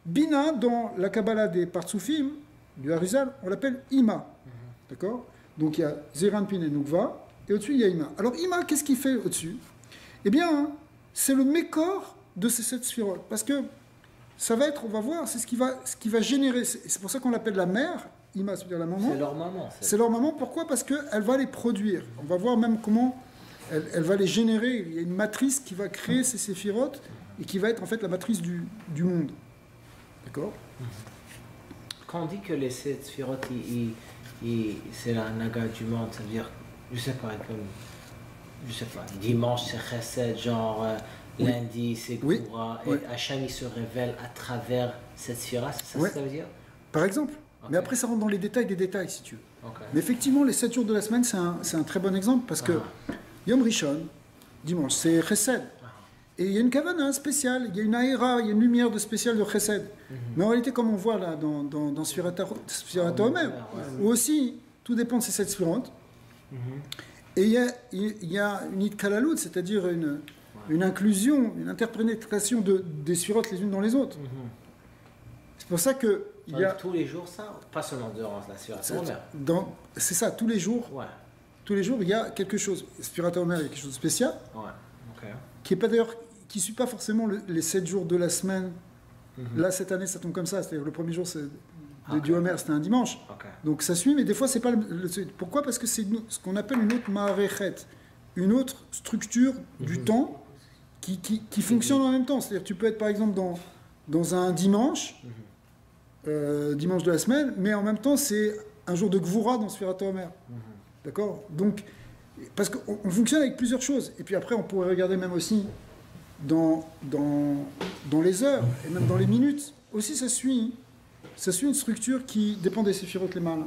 [SPEAKER 1] Bina, dans la Kabbalah des Partsoufim, du Harizal, on l'appelle Ima. D'accord? Donc il y a Zeir Anpin et Nukva, et au-dessus il y a Ima. Alors Ima, qu'est-ce qu'il fait au-dessus? Eh bien, c'est le mécor de ces 7 sphirotes. Parce que ça va être, on va voir, c'est ce qui va générer. C'est pour ça qu'on l'appelle la mère, Ima, c'est-à-dire la maman.
[SPEAKER 4] C'est leur maman.
[SPEAKER 1] C'est leur maman, pourquoi? Parce qu'elle va les produire. On va voir même comment elle va les générer. Il y a une matrice qui va créer ces sphirotes, et qui va être en fait la matrice du monde. D'accord?
[SPEAKER 4] Quand on dit que les 7 sphirotes, c'est la naga du monde, ça veut dire, je sais pas, dimanche c'est chesed, genre lundi c'est Gvura, et Hachem il se révèle à travers cette sphira, c'est ça que ça veut dire?
[SPEAKER 1] Par exemple. Okay. Mais après ça rentre dans les détails des détails si tu veux. Okay. Mais effectivement, les 7 jours de la semaine, c'est un très bon exemple, parce que Yom Rishon, dimanche, c'est chesed. Et il y a une kavana spéciale, il y a une aéra, il y a une lumière de spéciale de chesed. Mais en réalité, comme on voit là dans Sfirat HaOmer, où aussi, tout dépend de ces 7 sphirotes. Et il y a une itkalalut, c'est-à-dire une inclusion, une interprétation des sphirotes les unes dans les autres. C'est pour ça que...
[SPEAKER 4] Il y a tous les jours ça, pas seulement durant la Sfirat HaOmer.
[SPEAKER 1] C'est ça, tous les jours. Ouais. Tous les jours, il y a quelque chose. Sfirat HaOmer, il y a quelque chose de spécial. Ouais. Okay. Qui est pas d'ailleurs... qui ne suit pas forcément les 7 jours de la semaine. Là, cette année, ça tombe comme ça. C'est-à-dire le premier jour du Homer, c'était un dimanche. Donc ça suit, mais des fois, c'est pas pourquoi? Parce que c'est ce qu'on appelle une autre ma'arechet, une autre structure du temps qui fonctionnent en même temps. C'est-à-dire tu peux être par exemple dans un dimanche, dimanche de la semaine, mais en même temps c'est un jour de Gvoura dans Sfirat HaOmer. D'accord? Donc, parce qu'on fonctionne avec plusieurs choses. Et puis après, on pourrait regarder même aussi dans les heures, et même dans les minutes. Aussi, ça suit une structure qui dépend des séphirotes les mâles.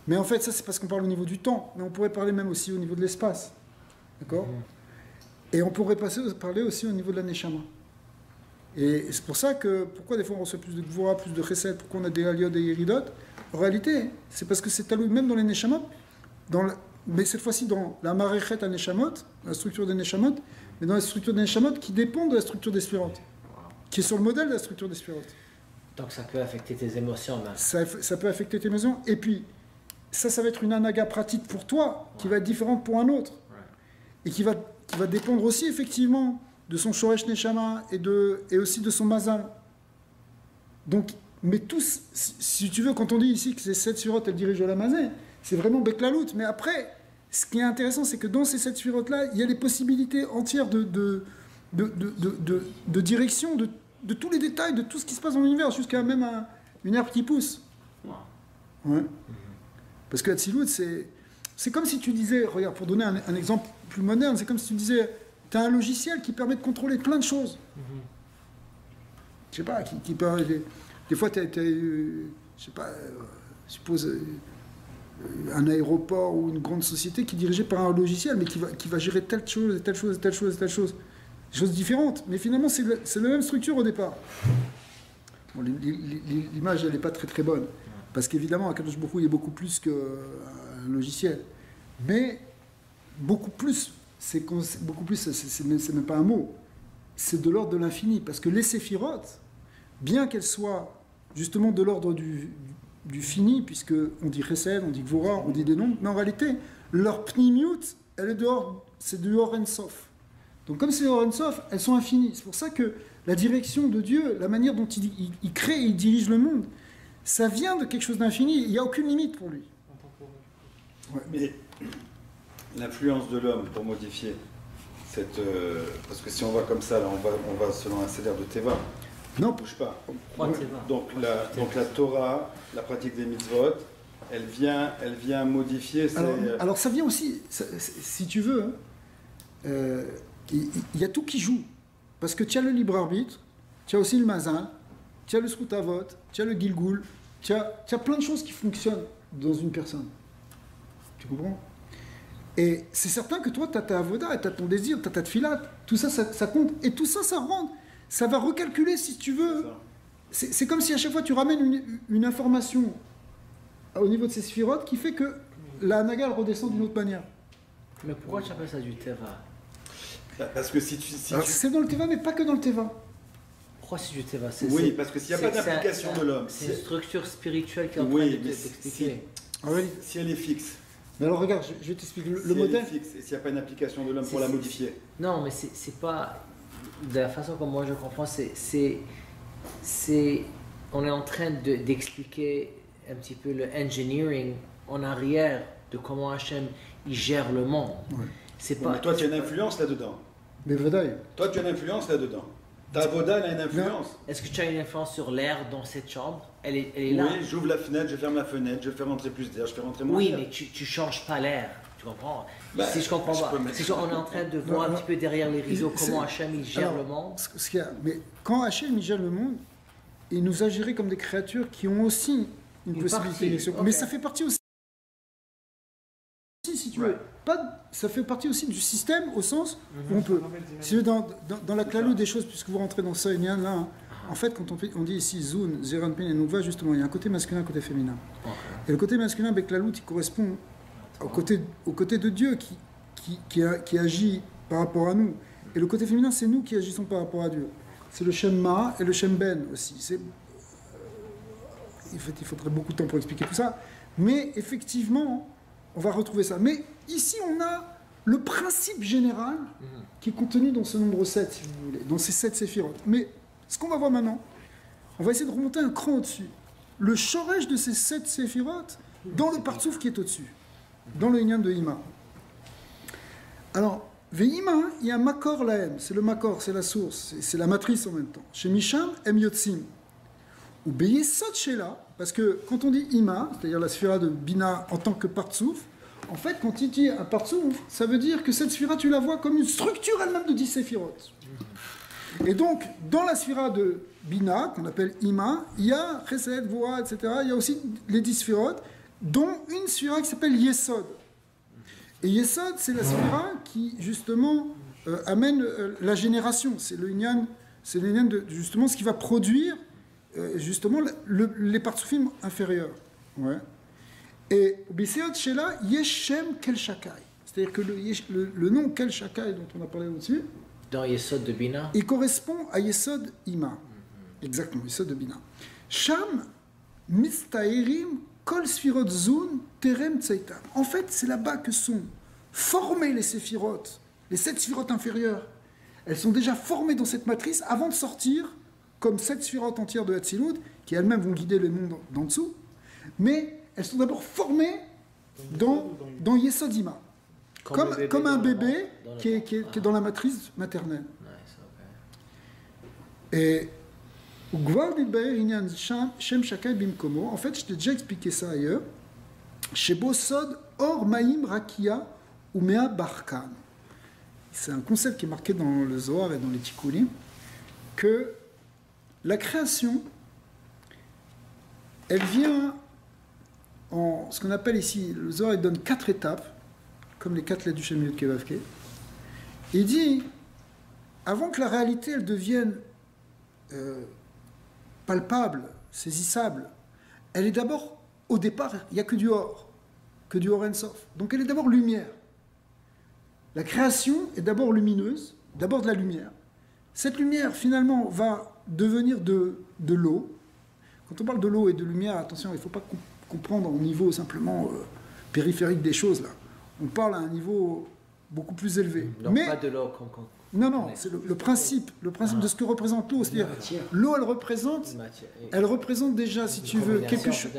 [SPEAKER 1] Mais en fait, ça c'est parce qu'on parle au niveau du temps. Mais on pourrait parler même aussi au niveau de l'espace. D'accord? Et on pourrait parler aussi au niveau de la Neshama. Et c'est pour ça que, pourquoi des fois on reçoit plus de Gvura, plus de Chesed, pourquoi on a des Aliot et Yeridot? En réalité, c'est parce que c'est talou même dans les Neshamot, mais cette fois-ci dans la Marechet à Neshamot, la structure des Neshamot, mais dans la structure des Neshamot qui dépend de la structure des Sphirotes, qui est sur le modèle de la structure des Sphirotes.
[SPEAKER 4] Donc ça peut affecter tes émotions, même.
[SPEAKER 1] Ça peut affecter tes émotions, et puis ça va être une anaga pratique pour toi, qui va être différente pour un autre, et qui va dépendre aussi effectivement de son Shoresh Neshama et aussi de son Mazal. Donc, mais tous, si tu veux, quand on dit ici que ces 7 sphirotes, elles dirigent la Mazé, c'est vraiment Beklalout. Mais après, ce qui est intéressant, c'est que dans ces 7 sphirotes-là, il y a les possibilités entières de direction, de tous les détails, de tout ce qui se passe dans l'univers, jusqu'à même une herbe qui pousse. Ouais. Parce que Hatzilut, c'est comme si tu disais, regarde, pour donner un exemple plus moderne, c'est comme si tu disais, tu as un logiciel qui permet de contrôler plein de choses. Je sais pas, qui permet... Des fois, tu as, je sais pas, suppose un aéroport ou une grande société qui est dirigée par un logiciel, mais qui va gérer telle chose, et telle chose, et telle chose, et telle chose. Des choses différentes. Mais finalement, c'est la même structure au départ. Bon, l'image, elle n'est pas très très bonne. Parce qu'évidemment, à Kadosh Baruch Hu, il y a beaucoup plus qu'un logiciel. Mais beaucoup plus, c'est même pas un mot. C'est de l'ordre de l'infini. Parce que les séphirotes, bien qu'elles soient justement de l'ordre du fini, puisque on dit Chesed, on dit Gvura, on dit des nombres, mais en réalité, leur pnimiut, elle est dehors, c'est du Or En Sof. Donc comme c'est Or En Sof, elles sont infinies. C'est pour ça que la direction de Dieu, la manière dont il crée et il dirige le monde, ça vient de quelque chose d'infini, il n'y a aucune limite pour lui.
[SPEAKER 6] Ouais. Mais l'influence de l'homme pour modifier cette... parce que si on va comme ça, là, on va selon un cédère de Teva.
[SPEAKER 1] Non,
[SPEAKER 6] Bouge pas.
[SPEAKER 4] Ouais.
[SPEAKER 6] Donc la Torah, la pratique des mitzvot, elle vient modifier.
[SPEAKER 1] Alors ça vient aussi, si tu veux, il y a tout qui joue. Parce que tu as le libre arbitre, tu as aussi le mazal, tu as le srutavot, tu as le gilgoul, tu as plein de choses qui fonctionnent dans une personne. Tu comprends? Et c'est certain que toi, tu as ta avoda, tu as ton désir, tu as ta tfilat, tout ça, ça compte. Et tout ça, ça rentre. Ça va recalculer, si tu veux. C'est comme si à chaque fois tu ramènes une information au niveau de ces sphirotes qui fait que la naga elle redescend d'une autre manière.
[SPEAKER 4] Mais pourquoi tu appelles ça du Teva?
[SPEAKER 6] Parce que si
[SPEAKER 1] c'est dans le Teva, mais pas que dans le Teva.
[SPEAKER 4] Pourquoi c'est du Teva?
[SPEAKER 6] Oui, parce que s'il n'y a pas d'application de l'homme...
[SPEAKER 4] C'est une structure spirituelle qui est en train de t'expliquer.
[SPEAKER 6] Si elle est fixe...
[SPEAKER 1] Mais alors regarde, je vais t'expliquer le modèle.
[SPEAKER 6] Elle est fixe, et s'il n'y a pas une application de l'homme pour la modifier.
[SPEAKER 4] Non, mais c'est pas... De la façon comme moi je comprends, on est en train d'expliquer un petit peu le engineering en arrière de comment Hachem il gère le monde.
[SPEAKER 1] Ouais.
[SPEAKER 6] Mais toi tu as une influence là-dedans.
[SPEAKER 1] Mais Vadaï.
[SPEAKER 6] Toi tu as une influence là-dedans. Ta avoda elle a une influence.
[SPEAKER 4] Est-ce que tu as une influence sur l'air dans cette chambre? Elle est là.
[SPEAKER 6] Oui, j'ouvre la fenêtre, je ferme la fenêtre, je fais rentrer plus d'air, je fais rentrer moins d'air.
[SPEAKER 4] Oui, mais tu changes pas l'air. Tu comprends?
[SPEAKER 6] Bah,
[SPEAKER 4] si je comprends pas, si on est en train de voir un petit peu derrière les rideaux comment Hachem il gère le monde.
[SPEAKER 1] Mais quand Hachem il gère le monde, il nous a gérés comme des créatures qui ont aussi une possibilité. Okay. Mais ça fait partie aussi, si tu veux, ça fait partie aussi du système au sens où on peut. Si dans la clalou des choses, puisque vous rentrez dans ça, il y a là. En fait, quand on dit ici Zun, Zeranpin et Nukva, justement, il y a un côté masculin et un côté féminin. Okay. Et le côté masculin avec la loutre, il correspond au côté de Dieu qui agit par rapport à nous. Et le côté féminin, c'est nous qui agissons par rapport à Dieu. C'est le Shem Ma et le Shem Ben aussi. En fait, il faudrait beaucoup de temps pour expliquer tout ça. Mais effectivement, on va retrouver ça. Mais ici, on a le principe général qui est contenu dans ce nombre 7, si vous voulez, dans ces 7 séphirotes. Mais ce qu'on va voir maintenant, on va essayer de remonter un cran au-dessus. Le shoresh de ces 7 séphirotes dans le partsouf qui est au-dessus, dans le Inyan de Hima. Alors, Ve'ima, il y a makor laem, c'est le makor, c'est la source, c'est la matrice en même temps. Chez Misham, em yotzim. Ou beyesod shela, parce que quand on dit ima, c'est-à-dire la sphira de Bina en tant que partsouf, en fait, quand il dit un partsouf, ça veut dire que cette sphira, tu la vois comme une structure elle-même de 10 séphirotes. Et donc, dans la sphira de Bina, qu'on appelle ima, il y a Chesed, Voa, etc. Il y a aussi les 10 sphirotes, dont une sphira qui s'appelle Yesod. Et Yesod, c'est la sphira qui, justement, amène la génération. C'est le Inyan de, justement, ce qui va produire, justement, les partsoufim inférieurs. Ouais. Et Biseot Shela, Yeshem Kel Shakai. C'est-à-dire que le nom Kel Shakai, dont on a parlé au-dessus,
[SPEAKER 4] dans Yesod de Bina,
[SPEAKER 1] il correspond à Yesod Ima. Exactement, Yesod de Bina. Sham Mistaerim Kol Sfirot Zun Terem Tzeitam. En fait, c'est là-bas que sont formées les séphirotes, les 7 sphirotes inférieures. Elles sont déjà formées dans cette matrice avant de sortir comme 7 sphirotes entières de Hatzilut, qui elles-mêmes vont guider le monde d'en dessous. Mais elles sont d'abord formées dans Yesod Ima. Comme un bébé qui est dans la matrice maternelle. Et en fait, je t'ai déjà expliqué ça ailleurs. Chez Bosod, Or Maïm Rakia Umea Barkan. C'est un concept qui est marqué dans le Zohar et dans les Tikkunim, que la création, elle vient en ce qu'on appelle ici, le Zohar il donne 4 étapes, comme les 4 lettres du Shem Yud Kei Vav Kei. Il dit, avant que la réalité elle devienne palpable, saisissable, elle est d'abord, au départ, il n'y a que du Or En Sof. Donc elle est d'abord lumière. La création est d'abord lumineuse, d'abord de la lumière. Cette lumière, finalement, va devenir de l'eau. Quand on parle de l'eau et de lumière, attention, il ne faut pas comprendre au niveau simplement périphérique des choses, là. On parle à un niveau beaucoup plus élevé.
[SPEAKER 4] Donc
[SPEAKER 1] mais
[SPEAKER 4] pas de l'eau
[SPEAKER 1] non, c'est le principe de ce que représente l'eau. C'est-à-dire, l'eau, elle représente déjà, si tu veux, quelque chose.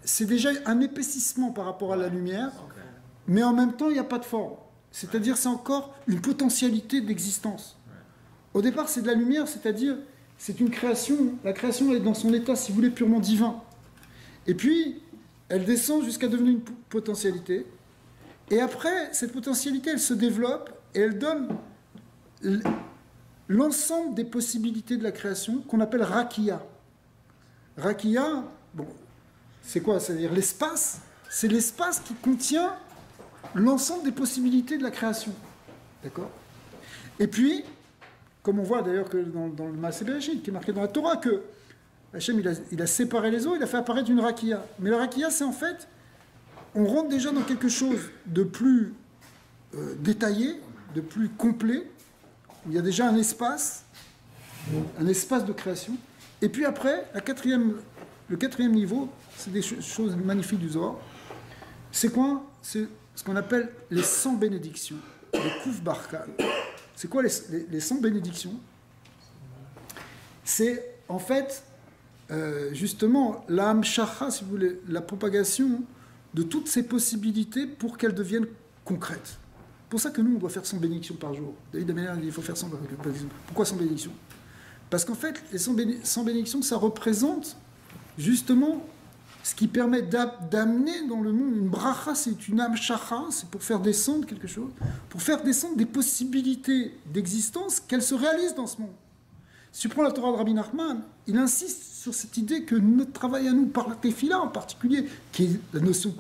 [SPEAKER 1] C'est déjà un épaississement par rapport à la lumière, mais en même temps, il n'y a pas de forme. C'est-à-dire, c'est encore une potentialité d'existence. Au départ, c'est de la lumière, c'est-à-dire, c'est une création. La création est dans son état, si vous voulez, purement divin. Et puis, elle descend jusqu'à devenir une potentialité. Et après, cette potentialité, elle se développe et elle donne l'ensemble des possibilités de la création qu'on appelle Rakia. Rakia, bon, c'est quoi? C'est-à-dire l'espace. C'est l'espace qui contient l'ensemble des possibilités de la création. D'accord? Et puis, comme on voit d'ailleurs que dans le Maaseh Bereshit, qui est marqué dans la Torah, que Hachem, il a séparé les eaux, il a fait apparaître une Rakia. Mais la Rakia, c'est en fait, on rentre déjà dans quelque chose de plus détaillé, de plus complet, où il y a déjà un espace de création. Et puis après, le quatrième niveau, c'est des choses magnifiques du Zohar. C'est quoi? C'est ce qu'on appelle les 100 bénédictions, les Kouf Barkan. C'est quoi les 100 bénédictions? C'est en fait, justement, la hamshacha, si vous voulez, la propagation de toutes ces possibilités pour qu'elles deviennent concrètes. C'est pour ça que nous, on doit faire 100 bénédictions par jour. David Amélian, il faut faire 100 bénédictions. Pourquoi 100 bénédictions? Parce qu'en fait, les 100 bénédictions, ça représente justement ce qui permet d'amener dans le monde une bracha, c'est une hamshacha, c'est pour faire descendre quelque chose, pour faire descendre des possibilités d'existence qu'elles se réalisent dans ce monde. Si tu prends la Torah de Rabbi Nachman, il insiste sur cette idée que notre travail à nous, par la tefila en particulier, qui est la notion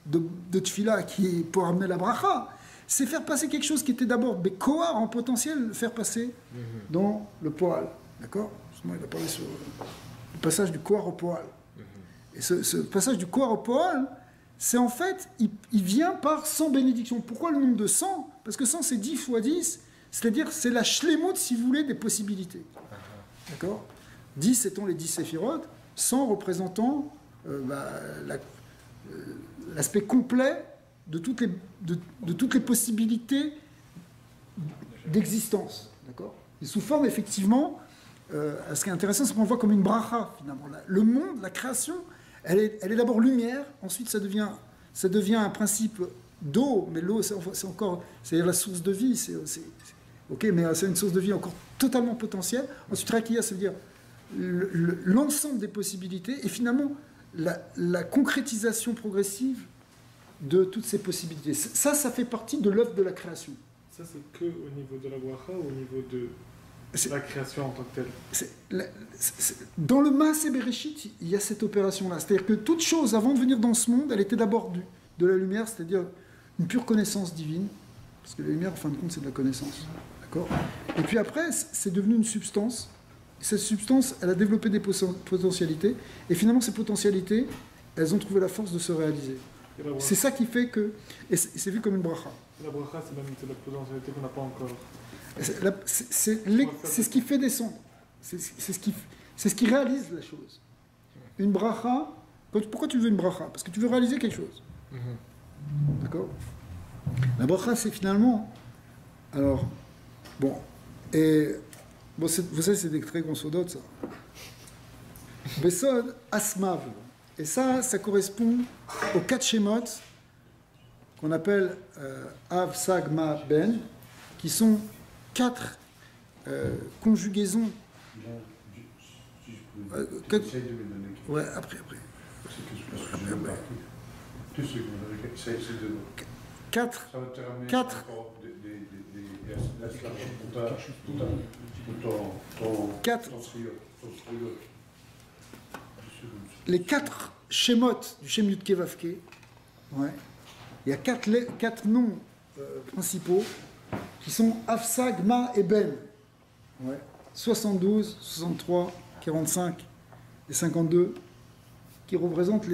[SPEAKER 1] de tefila qui est pour amener la bracha, c'est faire passer quelque chose qui était d'abord bekoar en potentiel, le faire passer dans le poal. D'accord? Justement, il a parlé sur le passage du koar au poal. Et ce passage du koar au poal, c'est en fait, il vient par 100 bénédictions. Pourquoi le nombre de 100? Parce que 100, c'est 10 fois 10, c'est-à-dire c'est la shlemut, si vous voulez, des possibilités. D'accord? 10 étant les 10 séphirotes, 100 représentant l'aspect complet de toutes les possibilités d'existence. D'accord? Et sous forme, effectivement, ce qui est intéressant, c'est qu'on le voit comme une bracha, finalement. Le monde, la création, elle est d'abord lumière, ensuite ça devient un principe d'eau, mais l'eau, c'est encore, c'est la source de vie, ok, mais c'est une source de vie encore totalement potentielle. Ensuite, Rakia, ça veut dire l'ensemble des possibilités, et finalement, la concrétisation progressive de toutes ces possibilités. Ça fait partie de l'œuvre de la création.
[SPEAKER 3] Ça, c'est que au niveau de la bracha ou au niveau de la création en tant que telle?
[SPEAKER 1] Dans le Maaseh Bereshit, il y a cette opération-là. C'est-à-dire que toute chose, avant de venir dans ce monde, elle était d'abord de la lumière, c'est-à-dire une pure connaissance divine. Parce que la lumière, en fin de compte, c'est de la connaissance. D'accord ? Et puis après, c'est devenu une substance. Cette substance, elle a développé des potentialités. Et finalement, ces potentialités, elles ont trouvé la force de se réaliser. C'est ça qui fait que... Et c'est vu comme une bracha.
[SPEAKER 3] La bracha, c'est même la potentialité qu'on n'a pas encore.
[SPEAKER 1] C'est ce qui fait descendre. C'est ce qui réalise la chose. Une bracha... Pourquoi tu veux une bracha? Parce que tu veux réaliser quelque chose. D'accord? La bracha, c'est finalement... Alors, bon... Et... Bon, vous savez, c'est des très grands sodot, ça. Besod, Asmav. Et ça correspond aux 4 Shemot qu'on appelle Av, Sag, Ma, Ben, qui sont 4 conjugaisons. Ouais, après. Quatre. Les 4 Shemot du Shem Yud Kei Vav Kei, ouais. Il y a 4 noms principaux qui sont Afsag, Ma et Ben. Ouais. 72, 63, 45 et 52, qui représentent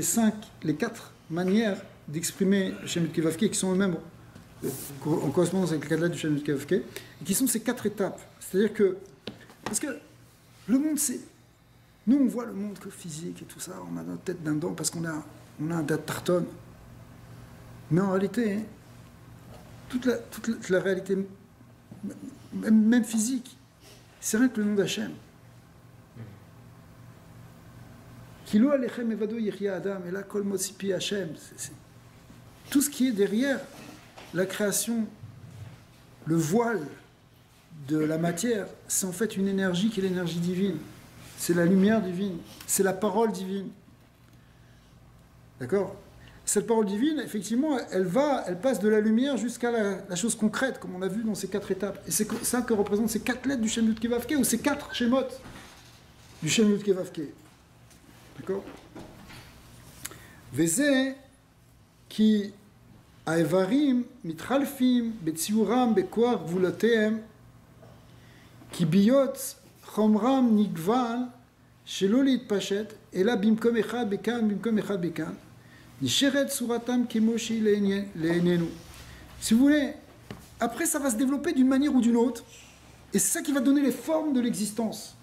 [SPEAKER 1] les 4 manières d'exprimer le Shem Yud Kei Vav Kei, qui sont eux-mêmes en correspondance avec les 4 lettres du Shem Yud Kei Vav Kei, et qui sont ces 4 étapes. C'est-à-dire que, parce que le monde, c'est... Nous, on voit le monde que physique et tout ça, on a notre tête d'un dent parce qu'on a un date tartonne. Mais en réalité, hein, toute la réalité, même physique, c'est rien que le nom d'Hachem. Kilo alechem evado yichya adam, et là, kol motsipi Hachem. Tout ce qui est derrière la création, le voile de la matière, c'est en fait une énergie qui est l'énergie divine. C'est la lumière divine, c'est la parole divine. D'accord? Cette parole divine, effectivement, elle passe de la lumière jusqu'à la chose concrète, comme on a vu dans ces 4 étapes. Et c'est ça que représentent ces 4 lettres du Shem Yud Kei Vav Kei, ou ces 4 Shemot du Shem Yud Kei Vav Kei. D'accord? Veze ki האיברים מתחלפים בציורם בכוח גבולותיהם, כי ביות חומרם נגוון שלא להתפשט, אלא במקום אחד בכאן, במקום אחד בכאן, נשארת צורתם כמו שהיא לעינינו. Si vous voulez, après ça va se développer d'une manière ou d'une autre, et c'est ça qui va donner les formes de l'existence.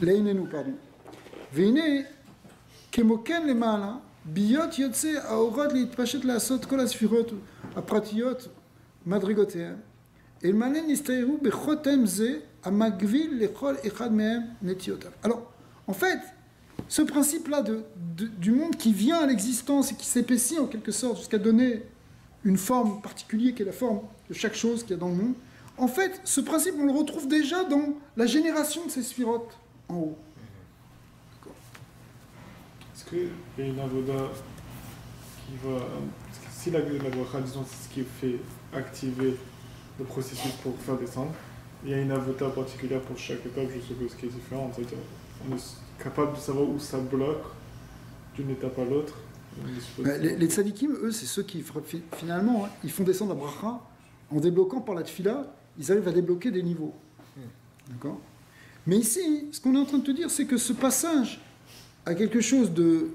[SPEAKER 1] לעינינו, pardon. והנה, כמו כן למעלה, ביות יוצא האורות להתפשט לעשות כל הספירות הפרטיות מדרגותיהם, אלמלא נסתערו בחותם זה המגביל לכל אחד מהם נטיותיו. Alors, en fait, ce principe-là du monde qui vient à l'existence et qui s'épaissit en quelque sorte jusqu'à donner une forme particulière qui est la forme de chaque chose qu'il y a dans le monde, en fait, ce principe, on le retrouve déjà dans la génération de ces sphirotes en haut.
[SPEAKER 3] Est-ce qu'il y a une avoda qui va... Si la bracha, disons, c'est ce qui fait activer le processus pour faire descendre, il y a une avoda particulière pour chaque étape, je suppose, qui est différente. C'est-à-dire, on est capable de savoir où ça bloque d'une étape à l'autre.
[SPEAKER 1] Les tzadikim, eux, c'est ceux qui, finalement, ils font descendre la bracha en débloquant par la tfila, ils arrivent à débloquer des niveaux. D'accord ? Mais ici, ce qu'on est en train de te dire, c'est que ce passage à quelque chose de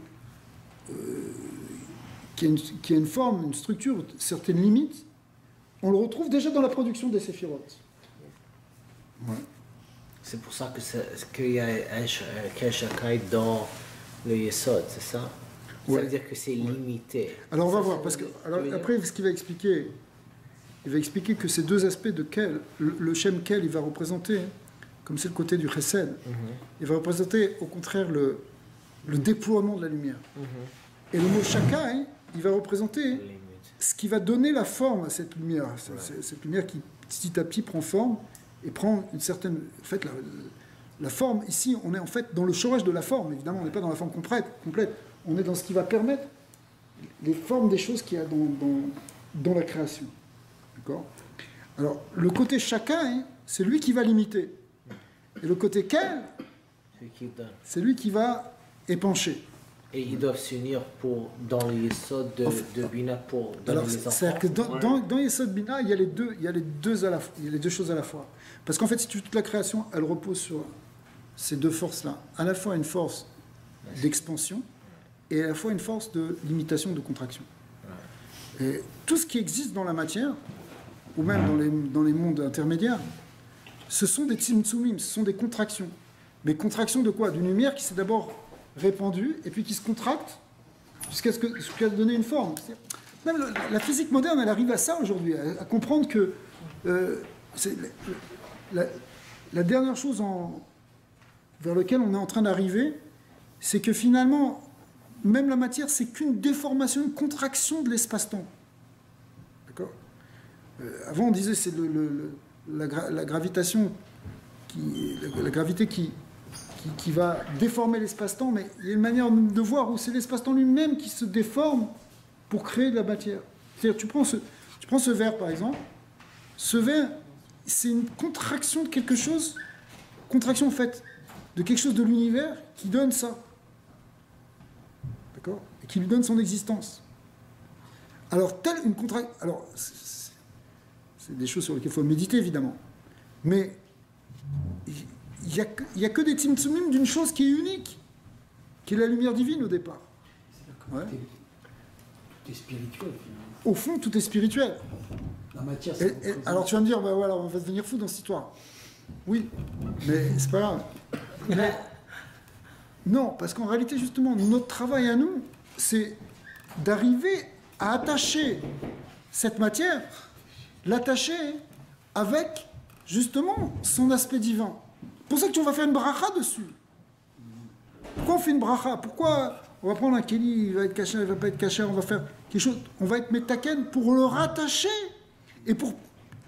[SPEAKER 1] qui a une forme, une structure, certaines limites, on le retrouve déjà dans la production des séphirotes. Ouais.
[SPEAKER 4] C'est pour ça qu'il y a un Shakai dans le Yesod, c'est ça? Ça veut dire que c'est limité.
[SPEAKER 1] Alors on va voir, parce que après ce qu'il va expliquer, il va expliquer que ces deux aspects de Kel, le Shem Kel, il va représenter, comme c'est le côté du Chesed, il va représenter au contraire le déploiement de la lumière. Et le mot Shakai, il va représenter
[SPEAKER 4] Limite.
[SPEAKER 1] ce qui va donner la forme à cette lumière. Cette lumière qui, petit à petit, prend forme et prend une certaine... En fait, la forme, ici, on est en fait dans le chorage de la forme. Évidemment, on n'est pas dans la forme complète. On est dans ce qui va permettre les formes des choses qu'il y a dans la création. D'accord ? Alors, le côté Shakai, c'est lui qui va limiter. Et le côté Kel,
[SPEAKER 4] Celui qui donne.
[SPEAKER 1] c'est lui qui va épancher.
[SPEAKER 4] Et ils doivent s'unir dans les Yesod de Bina pour donner
[SPEAKER 1] Alors,
[SPEAKER 4] les enfants.
[SPEAKER 1] c'est-à-dire que dans Yesod Bina, il y a les deux choses à la fois. Parce qu'en fait, si toute la création, elle repose sur ces deux forces-là. À la fois une force d'expansion et à la fois une force de limitation, de contraction. Et tout ce qui existe dans la matière, ou même dans les mondes intermédiaires, ce sont des tzimtzumim, ce sont des contractions. Mais contractions de quoi? D'une lumière qui s'est d'abord répandue et puis qui se contracte jusqu'à ce qu'elle donne une forme. Même la physique moderne, elle arrive à ça aujourd'hui, à comprendre que c'est la dernière chose vers laquelle on est en train d'arriver, c'est que finalement, même la matière, c'est qu'une déformation, une contraction de l'espace-temps. D'accord? Avant, on disait c'est la gravitation, la gravité qui va déformer l'espace-temps, mais il y a une manière de voir où c'est l'espace-temps lui-même qui se déforme pour créer de la matière. C'est-à-dire, tu prends ce verre, par exemple, ce verre, c'est une contraction de quelque chose, contraction en fait, de quelque chose de l'univers qui donne ça. D'accord? Et qui lui donne son existence. Alors, telle une contraction... Alors, c'est des choses sur lesquelles il faut méditer, évidemment. Mais il n'y a que des tzimtzumim d'une chose qui est unique, qui est la lumière divine au départ. Ouais.
[SPEAKER 5] Tout est spirituel, finalement.
[SPEAKER 1] Au fond, tout est spirituel.
[SPEAKER 5] La matière,
[SPEAKER 1] Alors tu vas me dire, bah voilà, on va devenir fou dans cette histoire. Oui, mais c'est pas grave. Mais, non, parce qu'en réalité, justement, notre travail à nous, c'est d'arriver à attacher cette matière, l'attacher avec, justement, son aspect divin. C'est pour ça que tu vas faire une bracha dessus. Pourquoi on fait une bracha? Pourquoi on va prendre un kéli, il va être caché, il va pas être caché, on va faire quelque chose, on va être métaken pour le rattacher et pour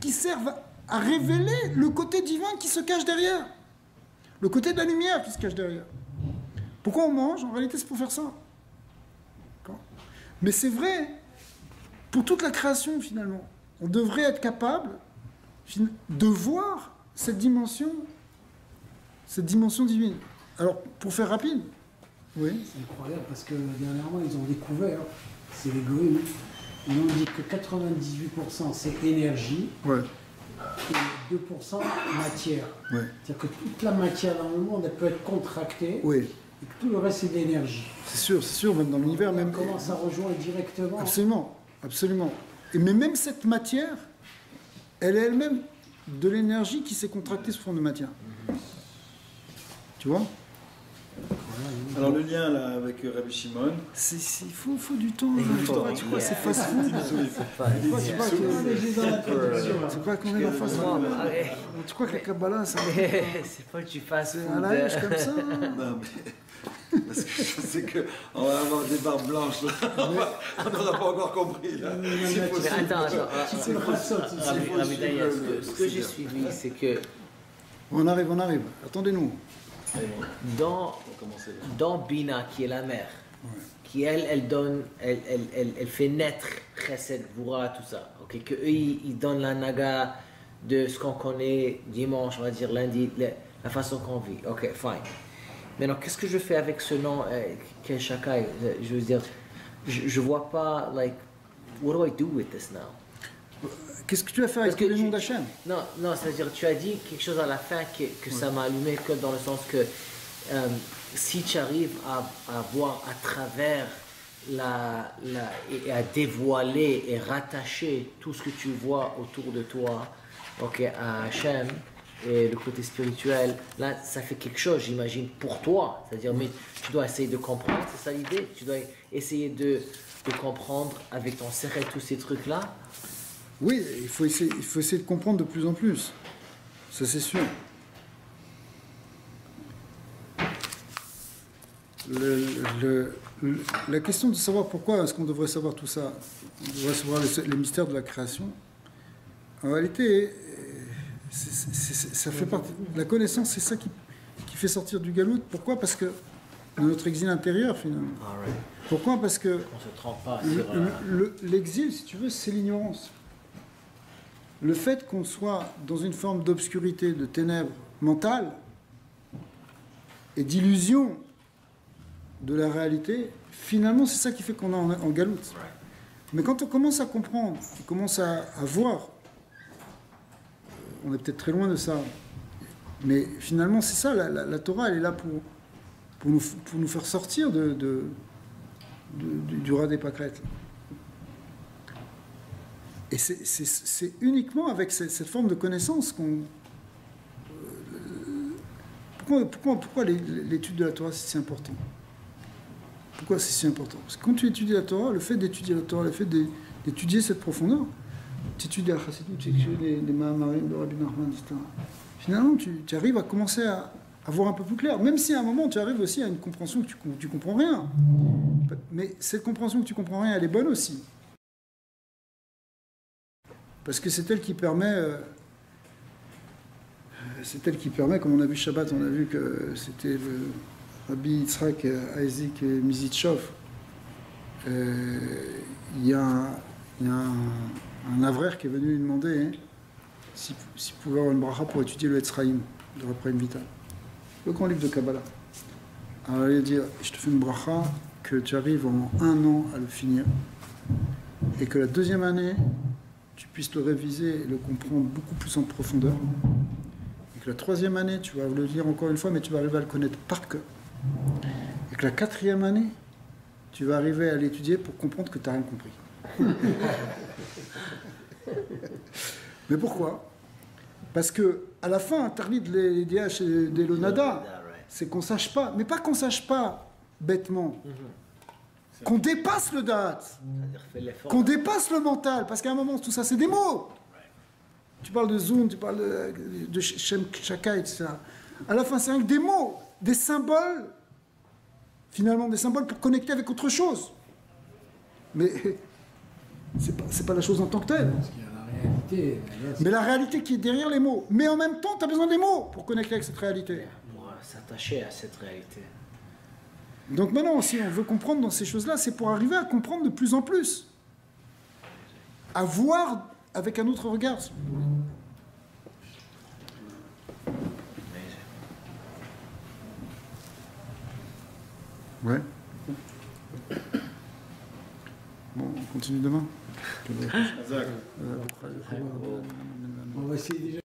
[SPEAKER 1] qu'il serve à révéler le côté divin qui se cache derrière, le côté de la lumière qui se cache derrière. Pourquoi on mange? En réalité, c'est pour faire ça. D'accord? Mais c'est vrai pour toute la création, finalement. On devrait être capable de voir cette dimension divine. Alors, pour faire rapide, oui.
[SPEAKER 5] C'est incroyable parce que dernièrement, ils ont découvert, c'est les goïms, ils ont dit que 98% c'est énergie
[SPEAKER 1] Ouais.
[SPEAKER 5] et 2% matière.
[SPEAKER 1] Ouais.
[SPEAKER 5] C'est-à-dire que toute la matière dans le monde, elle peut être contractée
[SPEAKER 1] Oui.
[SPEAKER 5] et que tout le reste c'est de l'énergie.
[SPEAKER 1] C'est sûr, même dans l'univers, même.
[SPEAKER 5] Comment ça rejoint directement?
[SPEAKER 1] Absolument, absolument. Mais même cette matière, elle est elle-même de l'énergie qui s'est contractée sous forme de matière. Tu vois?
[SPEAKER 6] Alors le lien là avec Rabbi Shimon,
[SPEAKER 1] Il faut du temps.
[SPEAKER 4] Il faut,
[SPEAKER 1] Tu crois que c'est
[SPEAKER 4] yeah.
[SPEAKER 1] fast-food? Tu crois qu'on est en fast-food? Tu crois que la Kabbalah, ça...
[SPEAKER 4] C'est pas que tu fasses
[SPEAKER 1] C'est à la hache comme ça?
[SPEAKER 6] non mais parce que je sais que on va avoir des barbes blanches là. On n'aura pas encore compris là. C'est
[SPEAKER 4] Mais
[SPEAKER 6] possible.
[SPEAKER 4] attends, Rabbi Daya, ce que j'ai suivi, c'est que
[SPEAKER 1] On arrive. Attendez-nous.
[SPEAKER 4] dans Bina, qui est la mère, qui elle donne, elle fait naître Chesed, Gvura, tout ça, ok, que eux ils donnent la naga de ce qu'on connaît dimanche, on va dire lundi, la façon qu'on vit, ok, fine. Maintenant, qu'est-ce que je fais avec ce nom, Keshakai? Je veux dire, je vois pas, like, what do I do with this now?
[SPEAKER 1] Qu'est-ce que tu vas faire avec
[SPEAKER 4] Parce que
[SPEAKER 1] le nom d'Hachem?
[SPEAKER 4] Non, c'est-à-dire, tu as dit quelque chose à la fin que ça m'a allumé, que dans le sens que si tu arrives à voir à travers et à dévoiler et rattacher tout ce que tu vois autour de toi, ok, à Hachem et le côté spirituel, là, ça fait quelque chose, j'imagine, pour toi. C'est-à-dire, mais tu dois essayer de comprendre, c'est ça l'idée? Tu dois essayer de comprendre avec ton cerveau tous ces trucs-là.
[SPEAKER 1] Oui, il faut essayer de comprendre de plus en plus. Ça, c'est sûr. la question de savoir pourquoi est-ce qu'on devrait savoir tout ça, on devrait savoir les mystères de la création, en réalité, ça fait partie. La connaissance, c'est ça qui fait sortir du galout. Pourquoi? Parce que de notre exil intérieur, finalement. Pourquoi? Parce que
[SPEAKER 4] On se trompe pas sur...
[SPEAKER 1] l'exil, si tu veux, c'est l'ignorance. Le fait qu'on soit dans une forme d'obscurité, de ténèbres mentales et d'illusion de la réalité, finalement, c'est ça qui fait qu'on est en galoute. Mais quand on commence à comprendre, on commence à voir, on est peut-être très loin de ça, mais finalement, c'est ça, la Torah, elle est là pour nous faire sortir du rat des pâquerettes. Et c'est uniquement avec cette forme de connaissance qu'on... Pourquoi l'étude de la Torah, c'est si important? Pourquoi c'est si important? Parce que quand tu étudies la Torah, le fait d'étudier la Torah, le fait d'étudier cette profondeur, tu étudies la Chassidut, tu étudies les Mahamarim de Rabbi Nachman, etc. Finalement, tu arrives à commencer à voir un peu plus clair. Même si à un moment, tu arrives aussi à une compréhension que tu comprends rien. Mais cette compréhension que tu comprends rien, elle est bonne aussi. Parce que c'est elle qui permet, comme on a vu Shabbat, on a vu que c'était le Rabbi Yitzhak Isaac Mizitchov. Il y a un avraire qui est venu lui demander s'il pouvait avoir une bracha pour étudier le Etzraïm, de Raphaël Vital, le grand livre de Kabbalah. Alors il a dit, je te fais une bracha que tu arrives en 1 an à le finir, et que la 2e année, tu puisses le réviser et le comprendre beaucoup plus en profondeur. Et que la 3e année, tu vas le lire encore une fois, mais tu vas arriver à le connaître par cœur. Et que la 4e année, tu vas arriver à l'étudier pour comprendre que tu n'as rien compris. Mais pourquoi? Parce que à la fin, Tarlid les DH et des Lonada, c'est qu'on ne sache pas, mais pas qu'on ne sache pas bêtement. Qu'on dépasse le date, qu'on dépasse le mental, parce qu'à un moment, tout ça, c'est des mots. Tu parles de Zoom, tu parles de Shem Shaka, etc. À la fin, c'est rien que des mots, des symboles, finalement, des symboles pour connecter avec autre chose. Mais c'est pas la chose en tant que telle.
[SPEAKER 5] Parce qu'il y a la réalité.
[SPEAKER 1] Mais la réalité qui est derrière les mots. Mais en même temps, tu as besoin des mots pour connecter avec cette réalité.
[SPEAKER 4] Pour s'attacher à cette réalité.
[SPEAKER 1] Donc maintenant, si on veut comprendre dans ces choses-là, c'est pour arriver à comprendre de plus en plus. À voir avec un autre regard. Ouais. Bon, on continue demain.
[SPEAKER 5] On va essayer déjà.